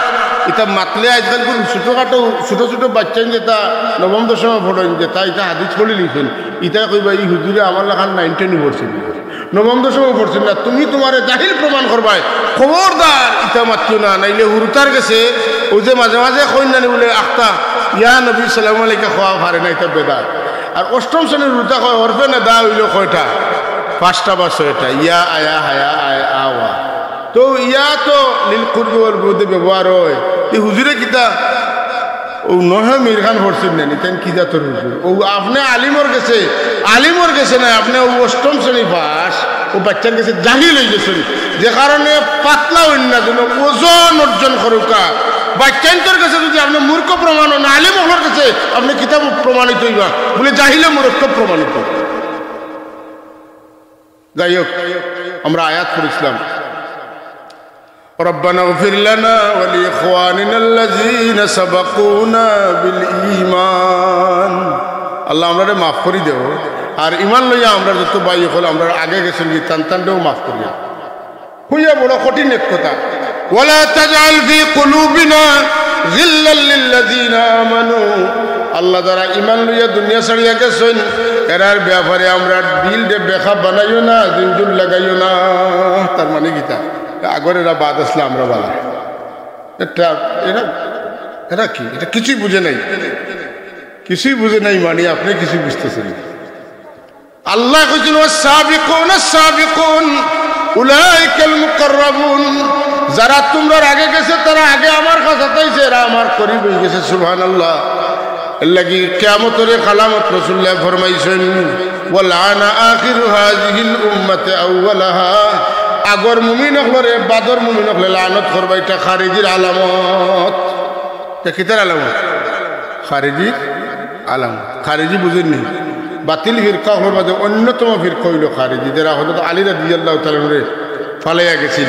এটা মাতলে আজকাল কোন ছোটোখাটো ছোটো ছোটো বাচ্চা যেটা নবম দশমে পড়েন যেটা এটা হাদিস পড়ে লিখেন ইটা কইবা এই হুজুরে আমার লেখান 9 10 পড়ছেন, নবম দশমে পড়ছেন না, তুমি তোমার জাহিল প্রমাণ করবাই খবরদার ইটা মাত্র না, নাইলে হুরুতার গেছে ওই যে মাঝে মাঝে কইনানি বলে আখতা ইয়া নবী সালাম আলাইকা খাওয়া পারে না, এটা বেদাত। আর অষ্টম শ্রেণীর হুরুতা কয় অরফে না দা হইল কয়টা 5টা বা 6টা ইয়া আয়া হায়া আয়া আওয়া, তো ইয়া তো নীল কুরবর মধ্যে ব্যবহার হয়। এই হুজুরে কিতা ও নহে মির খান পড়ছেন না নিতেন কিতা তোর হুজুর ও আপনি আলিমর গেছে না, আপনি ও অষ্টম শ্রেণী পাস ও বাচ্চার কাছে জাহিল হয়ে গেছেন, যে কারণে পাতলা হইন না যেন ওজন অর্জন করুকা। বাচ্চান্তর কাছে যদি আপনি মূর্খ প্রমাণ হন আলিম হলোর কাছে আপনি কিতাব প্রমাণিত হইবা বলে জাহিলে মূর্খ প্রমাণিত। যাই হোক আমরা আয়াত পড়েছিলাম ربنا اغفر لنا ولإخواننا الذين سبقونا بالإيمان আল্লাহ আমরা মাফ করে দেও, আর ইমান লইয়া আমরা যত ভাই হল আমরা আগে গেছেন তানটাও মাফ করিয়া হইয়া বড় কঠিন এক কথা। ওয়ালা তাজআল ফি কুলুবিনা গিল্লাল লিল্লাযিনা আমানু, আল্লাহ যারা ইমান লইয়া দুনিয়া ছাড়িয়া গেছেন এরার ব্যাপারে আমরা দিল দে বেখা বানাইও না, জিনজুল লাগাইও না। তার মানে গীতা আগর এরা বাদ আসলে আমরা বালা এটা এরা এরা কি এটা কিছুই বুঝে নাই, কিছুই বুঝে নাই, মানে আপনি কিছুই বুঝতেছেন। আল্লাহ কইছেন ওয়াস-সাবিকুন আস-সাবিকুন উলাইকাল মুকাররাবুন, যারা তোমরা আগে গেছে তারা আগে আমার কাছে তাইছে, এরা আমার করিব হয়ে গেছে। সুবহানাল্লাহ। লাগি কিয়ামতের আলামত রাসূলুল্লাহ ফরমাইছেন ওয়ালানা আখিরু হাযিহিল উম্মতি আউওয়ালাহা, আগর মুমিন হলরে বাদর মুমিন হলে লানত করবা, এটা খারিজির আলামত। কিতার আলামত? খারিজির আলামত। খারিজি বুঝেননি? বাতিল ফিরকা হলোর মাঝে অন্যতম ফিরকা হইল খারিজি, যারা হযরত আলী রাদিয়াল্লাহু তাআলা ফালাইয়া গেছিল।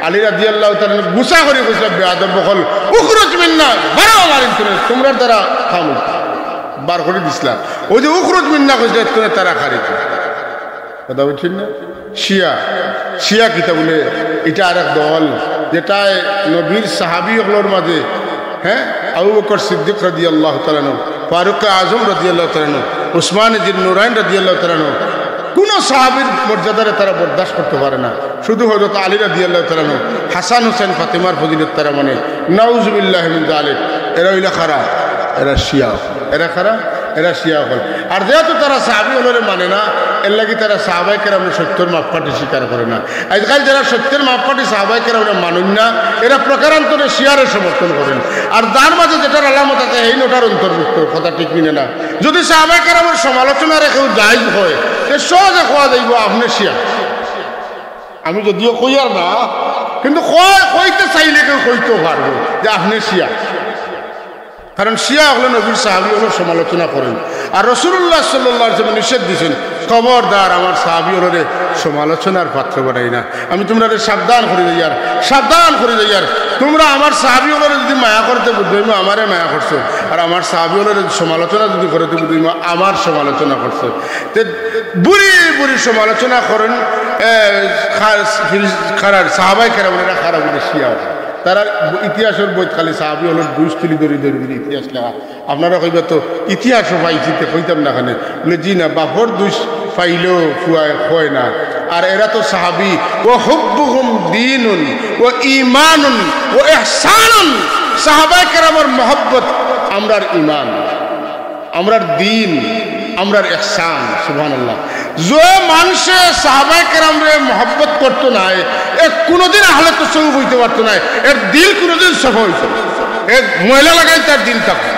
আলী রাদিয়াল্লাহু তাআলা গুসা করে কইছিল বেয়াদব বকল উখরুজ মিন্না, বারো আমার ইন্টারনেট তোমরা দ্বারা থামো, বার করে দিছিলাম। ওই যে উখরুজ মিন্না কইছিল তারা খারিজি, কথা বলছেন না? শিয়া কিতা বলে এটা আর এক দল, যেটায় নবীর সাহাবী হলোর মাঝে হ্যাঁ আবু বকর সিদ্দিক রাদিয়াল্লাহু তাআলা আনহু, ফারুক আজম রাদিয়াল্লাহু তাআলা আনহু, উসমান ইবনে নুরাইন রাদিয়াল্লাহু তাআলা আনহু, কোন সাহাবীর মর্যাদারে তারা বরদাস্ত করতে পারে না। শুধু হযরত আলী রাদিয়াল্লাহু তাআলা আনহু, হাসান হোসেন ফাতেমার ফজিলত তারা মানে নাউজুবিল্লাহি মিন যালিক। এরা হইল খারাপ, এরা শিয়া, এরা খারাপ, এরা শিয়া হল। আর যেহেতু তারা সাহাবী হলরে মানে না, এর লাগি তারা সাহাবায়ে কেরামের সত্যের মাপকাঠি স্বীকার করে না। আজকাল যারা সত্যের মাপকাঠি সাহাবায়ে কেরামের মানুন না, এরা প্রকারান্তরে শিয়ারের সমর্থন করেন। আর তার মাঝে যেটার আলামত আছে এই নোটার অন্তর্ভুক্ত, কথা ঠিক মিনে না। যদি সাহাবায়ে কেরামের সমালোচনার কেউ জায়েজ হয় সে সহজে খোয়া যাইব আপনি শিয়া। আমি যদিও কই আর না, কিন্তু কইতে চাইলে কেউ কইতেও পারবো যে আপনি শিয়া, কারণ শিয়া হলো নবীর সাহাবী হলো সমালোচনা করেন। আর রাসূলুল্লাহ সাল্লাল্লাহু আলাইহি ওয়াসাল্লাম নিষেধ দিয়েছেন খবরদার আমার সাহাবী হলে সমালোচনার পাত্র বানাই না। আমি তোমরা সাবধান করে দিই, আর সাবধান করে দিই, আর তোমরা আমার সাহাবী হলে যদি মায়া করতে বুঝবো আমারে মায়া করছো, আর আমার সাহাবী হলে সমালোচনা যদি করতে বুঝবো আমার সমালোচনা করছো। তে বুড়ি বুড়ি সমালোচনা করেন খারাপ সাহাবায়ে কেরামেরা খারাপ বলে শিয়া তারা ইতিহাসের বই খালি সাহাবি হল দুইশ তুলি দড়ি দড়ি দড়ি ইতিহাস লেখা আপনারা কইবা তো ইতিহাসও পাইছি কইতাম না খানে বলে জি না বাপর দুইশ পাইলেও হয় না আর এরা তো সাহাবি ও হুব্বুহুম দীনুন ও ঈমানুন ও ইহসানুন সাহাবায়ে কেরামের মহব্বত আমরার ঈমান আমরার দ্বীন আমরার ইহসান সুবহানাল্লাহ যে মানুষে সাহাবায়ে কেরামরে মহব্বত করতো না এ কোনোদিন আহলে তাসাউফ হইতে পারতো না এর দিল কোনোদিন সফল হইতো এ ময়লা লাগাই তার দিল থাকতো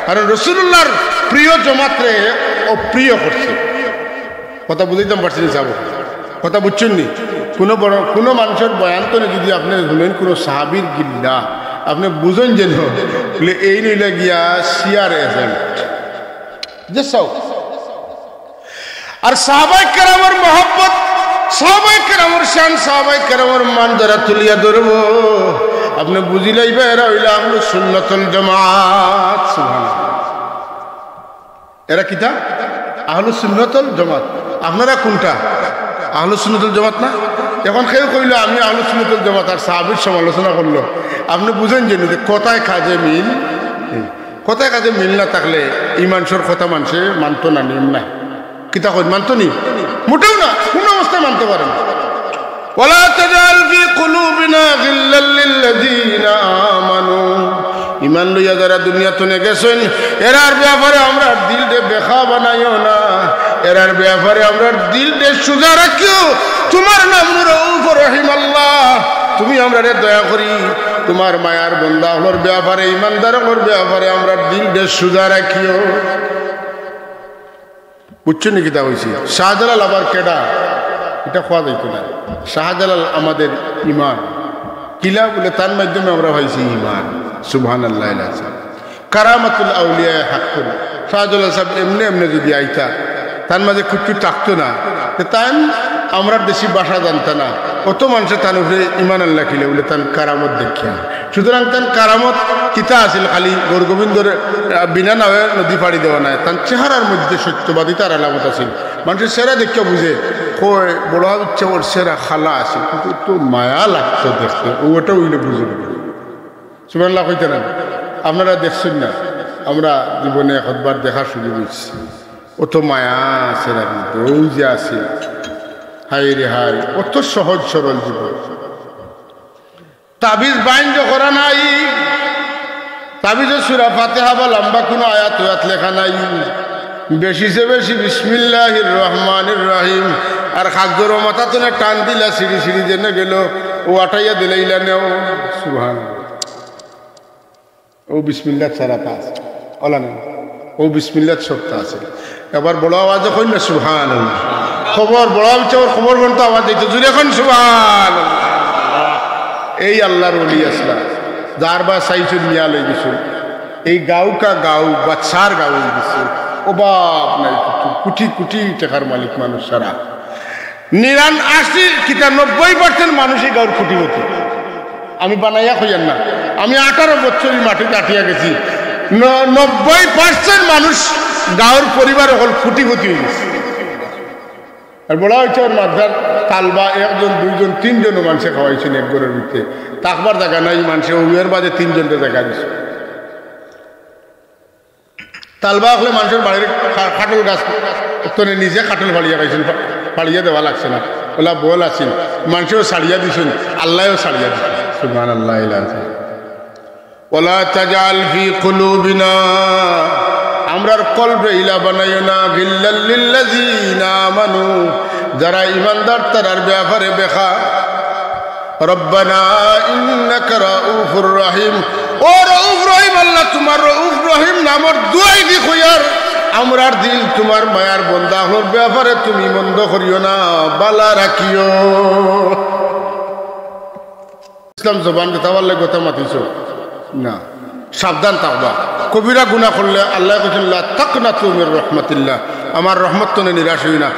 কারণ রাসূলুল্লাহর প্রিয় জমাতরে অপ্রিয় করছে কথা বুঝাইতাম পারছি না সাহেব কথা বুঝছেন নি কোনো মানুষের বয়ান তো যদি আপনি শুনেন কোনো সাহাবীর গিল্লা আপনি বুঝেন যেন বলে এই নইলে গিয়া সিআর এজেন্ট যে সব আর সাহাবায়ে কেরামের মহব্বত সাহাবায়ে কেরামের শান সাহাবায়ে কেরামের মান দ্বারা তুলিয়া ধরব আপনি বুঝি লাইবা এরা হইলা আহলুস সুন্নাতুল জামাত সুবহানাল্লাহ এরা কিটা আহলুস সুন্নাতুল জামাত আপনারা কোনটা আহলুস সুন্নাতুল জামাত না এখন কেউ কইলো আমি আহলুস সুন্নাতুল জামাত আর সাহাবীর সমালোচনা করলো আপনি বুঝেন যে কোথায় কাজে মিল কোথায় কাজে মিল না থাকলে ইমানসর কথা মানুষে মানতো না নিয়ম নাই কিতা কই মানতো নি মোটেও না কোন অবস্থায় মানতে পারে না ওয়ালা তাজাল ফি কুলুবিনা গিল্লাল লিল্লাযিনা আমানু ইমান লইয়া যারা দুনিয়াতে গেছেন এরার ব্যাপারে আমরা দিলটা বেখা বানাইও না এরার ব্যাপারে আমরা দিলটা সুজা রাখিও তোমার নাম রউফ রহিম আল্লাহ তুমি আমরারে দয়া করি তোমার মায়ার বান্দা হলোর ব্যাপারে ইমানদারের ব্যাপারে আমরা দিলটা সুজা রাখিও বুঝছেন কি তা হইছে শাহজালাল আবার কেডা এটা খোয়া যাইতো না শাহজালাল আমাদের ইমান কিলা বলে তার মাধ্যমে আমরা পাইছি ইমান সুবহানাল্লাহ কারামাতুল আউলিয়া হাক্কুন শাহজালাল সাহেব এমনি এমনি যদি আইতা তার মাঝে কুচু থাকতো না তান আমরা দেশি ভাষা জানতা না কত মানুষের তার উপরে ইমান আল্লাহ খিলে বলে তার কারামত দেখিয়া সুতরাং তার কারামত কিতা আছিল খালি গৌর গোবিন্দর বিনা নামে নদী পাড়ি দেওয়া নাই তার চেহারার মধ্যে সত্যবাদী তার আলামত আছিল মানুষের সেরা দেখিয়া বুঝে কয় বড় ইচ্ছা ওর সেরা খালা আছে কিন্তু তো মায়া লাগতো দেখতে ওটা ওইলে বুঝে সুবহানাল্লাহ কইতে না আপনারা দেখছেন না আমরা জীবনে একবার দেখার সুযোগ হয়েছি অত মায়া আছে না কিন্তু ওই যে আছে হাই রে হাই অত সহজ সরল জীবন তাবিজ বাইন্ড করা নাই তাবিজে সূরা ফাতিহা বা লম্বা কোনো আয়াত লেখা নাই বেশি সে বেশি বিসমিল্লাহির রহমানির রহিম আর খাগর মাথা তো টান দিলা সিঁড়ি সিঁড়ি জেনে গেল ও আটাইয়া দিলাইলা নেও সুবহানাল্লাহ ও বিসমিল্লাহ ছাড়া পাস ওলা না ও বিসমিল্লাহ সবটা আছে এবার বড় আওয়াজে কই না সুবহানাল্লাহ খবর বড় বিচার খবর বলতো আওয়াজ দিত জুড়ে এখন সুবহানাল্লাহ এই আল্লাহর ওলি আসলা যার বা সাইজুল মিয়া লই গেছিল এই গাঁও কা গাঁও বাচ্চার গাঁও হয়ে গেছে অভাব নাই কোটি কোটি টাকার মালিক মানুষ সারা 89-90% মানুষই গাঁওর কোটিপতি আমি বানাইয়া খুঁজেন না আমি 18 বছরই মাটিতে আটিয়া গেছি 90% মানুষ গাঁওর পরিবার হল কোটিপতি হয়ে গেছে আর বলা হয়েছে ওর মাদ্রার তালবা 1 জন 2 জন 3 জনও মানুষে খাওয়াইছেন এক ঘরের ভিতরে তাকবার জায়গা নাই মানুষে উয়ের বাদে 3 জনকে জায়গা দিচ্ছে তালবা হলে মানুষের বাড়ির কাটল গাছ তনে নিজে কাটল ফাড়িয়া খাইছেন ফাড়িয়া দেওয়া লাগছে না ওলা বল আছেন মানুষেও ছাড়িয়া দিছেন আল্লাহও ছাড়িয়া দিচ্ছেন সুবহানাল্লাহ ওয়ালা তাজাল ফি কুলুবিনা আমরার কলবে ইলা বানাইও না গিল্লাল লিল্লাযিনা আমানু যারা ইমানদার তারার ব্যাপারে বেখা রব্বানা ইন্নাকা রাউফুর রহিম ও রাউফ রহিম আল্লাহ তোমার রাউফ রহিম নামের দুয়াই দি কইয়ার আমরার দিল তোমার মায়ার বান্দা হওয়ার ব্যাপারে তুমি মন্দ করিও না বালা রাখিও ইসলাম জবান দেওয়ার কথা মাতিছো না সাবধান থাকবা কবিরা গুনাহ করলে আল্লাহ কইছেন লা তাকনাতু মির রাহমাতিল্লাহ আমার রহমত তো নিরাশ হই না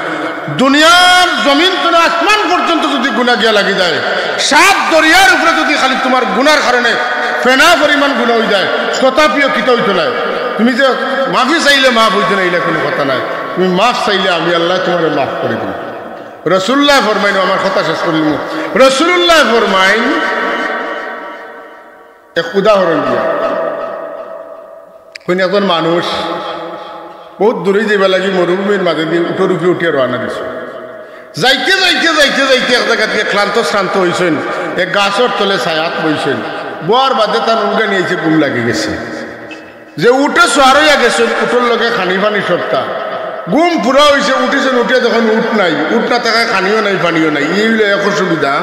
দুনিয়ার জমিন তো আসমান পর্যন্ত যদি গুনাহ গিয়া লাগি যায় 7 দরিয়ার উপরে যদি খালি তোমার গুনার কারণে ফেনা পরিমাণ গুনাহ হই যায় তথাপিও কিতা হইতো না তুমি যে মাফি চাইলে মাফ হইতো না এটা কোনো কথা নাই তুমি মাফ চাইলে আমি আল্লাহ তোমারে মাফ করে দিই রাসূলুল্লাহ ফরমাইন আমার কথা শেষ করিলাম রাসূলুল্লাহ ফরমাইন এক উদাহরণ দিয়া কোন একজন মানুষ বহুত দূরে যাইবা লাগি মরুভূমির মাঝে দিয়ে উঠে উঠিয়ে রওনা দিছে যাইতে যাইতে যাইতে যাইতে এক জায়গা থেকে ক্লান্ত শ্রান্ত হয়েছেন এক গাছর তলে ছায়াত বইছেন বোয়ার বাদে তার উল্টা নিয়েছে ঘুম লাগে গেছে যে উঠে সোয়ার হইয়া গেছেন উঠোর লগে খানি পানি সত্তা ঘুম পুরা হয়েছে উঠেছেন উঠে যখন উঠ না থাকায় খানিও নাই পানিও নাই এই হইলে এক অসুবিধা।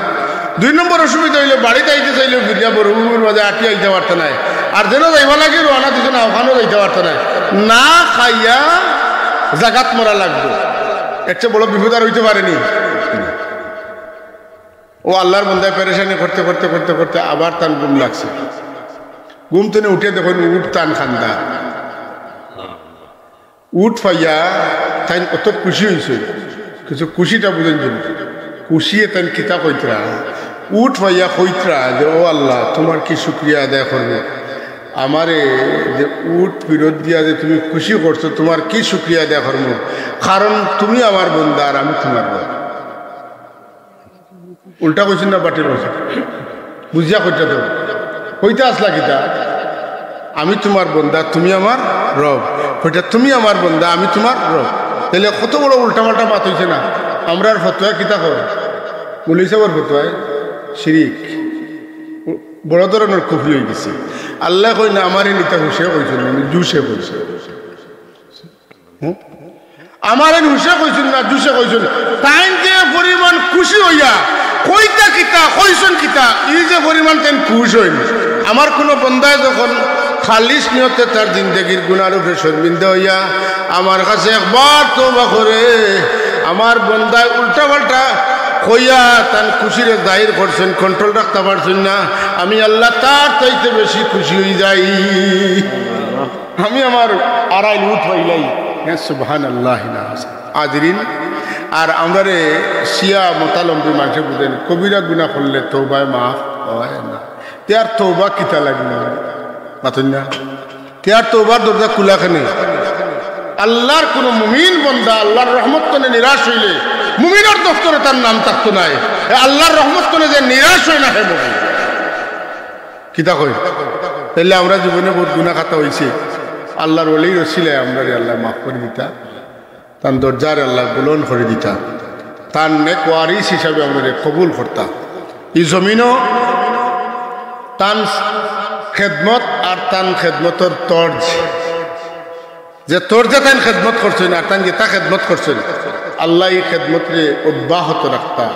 2 নম্বর অসুবিধা হইলে বাড়িতে আইতে চাইলেও ফিরিয়া মরুভূমির মাঝে আটি আইতে পারত নাই আর যেন যাইবা লাগে রওনা দিছে না ওখানেও যাইতে পারত নাই না খাইয়া জাগাত মরা লাগবে এর চেয়ে বড় বিপদ আর হইতে পারেনি। ও আল্লাহর বন্দায় পেরেশানি করতে করতে করতে করতে আবার তার ঘুম লাগছে ঘুম থেকে উঠে দেখুন উঠ টান খান্দা উঠ পাইয়া তাই কত খুশি হয়েছে কিছু খুশিটা বুঝেন খুশিয়ে তাই কিতা কইতরা উঠ পাইয়া কইতরা যে ও আল্লাহ তোমার কি শুক্রিয়া আদায় করবো আমারে যে উঠ বিরোধ দিয়া যে তুমি খুশি করছো তোমার কি শুক্রিয়া আদায় করবো কারণ তুমি আমার বন্ধা আর আমি তোমার বন্ধা। উল্টা কইছেন না বাটির বসে বুঝিয়া কইটা তো কইতে আসলা কিতা আমি তোমার বন্ধা তুমি আমার রব কইটা তুমি আমার বন্ধা আমি তোমার রব তাহলে কত বড় উল্টা পাল্টা বাত হইছে না। আমরা ফতোয়া কিতা কর বলি সাহেবের ফতোয়ায় শিরিক বড় ধরনের কুফরি হয়ে গেছে। আল্লাহ কই না আমারই নিতা হুসে কইছেন না জুসে কইছে আমারে হুসে কইছেন না জুসে কইছেন তাই যে পরিমাণ খুশি হইয়া কইতা কিতা কইছেন কিতা এই যে পরিমাণ তেন খুশ হইন আমার কোনো বন্দায় যখন খালিস নিয়তে তার জিন্দগির গুনার উপরে শর্মিন্দা হইয়া আমার কাছে একবার তওবা করে আমার বন্দায় উল্টা পাল্টা কইয়া তার খুশিরে জাহির করছেন কন্ট্রোল রাখতে পারছেন না আমি আল্লাহ তার চাইতে বেশি খুশি হয়ে যাই আমি আমার আড়াইল উঠ পাইলাই সুবহানাল্লাহ আজরিন। আর আমরা রে শিয়া মোতালম্বী মানুষে বুঝেন কবিরা গুণা করলে তৌবায় মাফ হয় না তার তৌবা কিতা লাগবে পাতেন না তার তৌবার দরজা খুলাখানে আল্লাহর কোন মুমিন বন্দা আল্লাহর রহমত কোনে নিরাশ হইলে মুমিনের দফতরে তার নাম থাকতো নাই আল্লাহর রহমত কোনে যে নিরাশ হয় না হে মুমিন কিতা কই তাহলে আমরা জীবনে বহুত গুনাহ খাতা হইছে আল্লাহর ওলির ওসিলায় আমরা আল্লাহ মাফ করে দিতা তার দরজার আল্লাহ বুলন করে দিতা তার নেক ওয়ারিস হিসাবে আমরা কবুল করতাম এই জমিনও তান খেদমত আর তান খেদমতর তর্জ যে তর্জে তান খেদমত করছেন আর তান যেটা খেদমত করছেন আল্লাহ এই খেদমতরে অব্যাহত রাখতা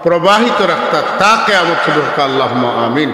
প্রবাহিত রাখতা তা কিয়ামত পর্যন্ত আল্লাহুম্মা আমিন।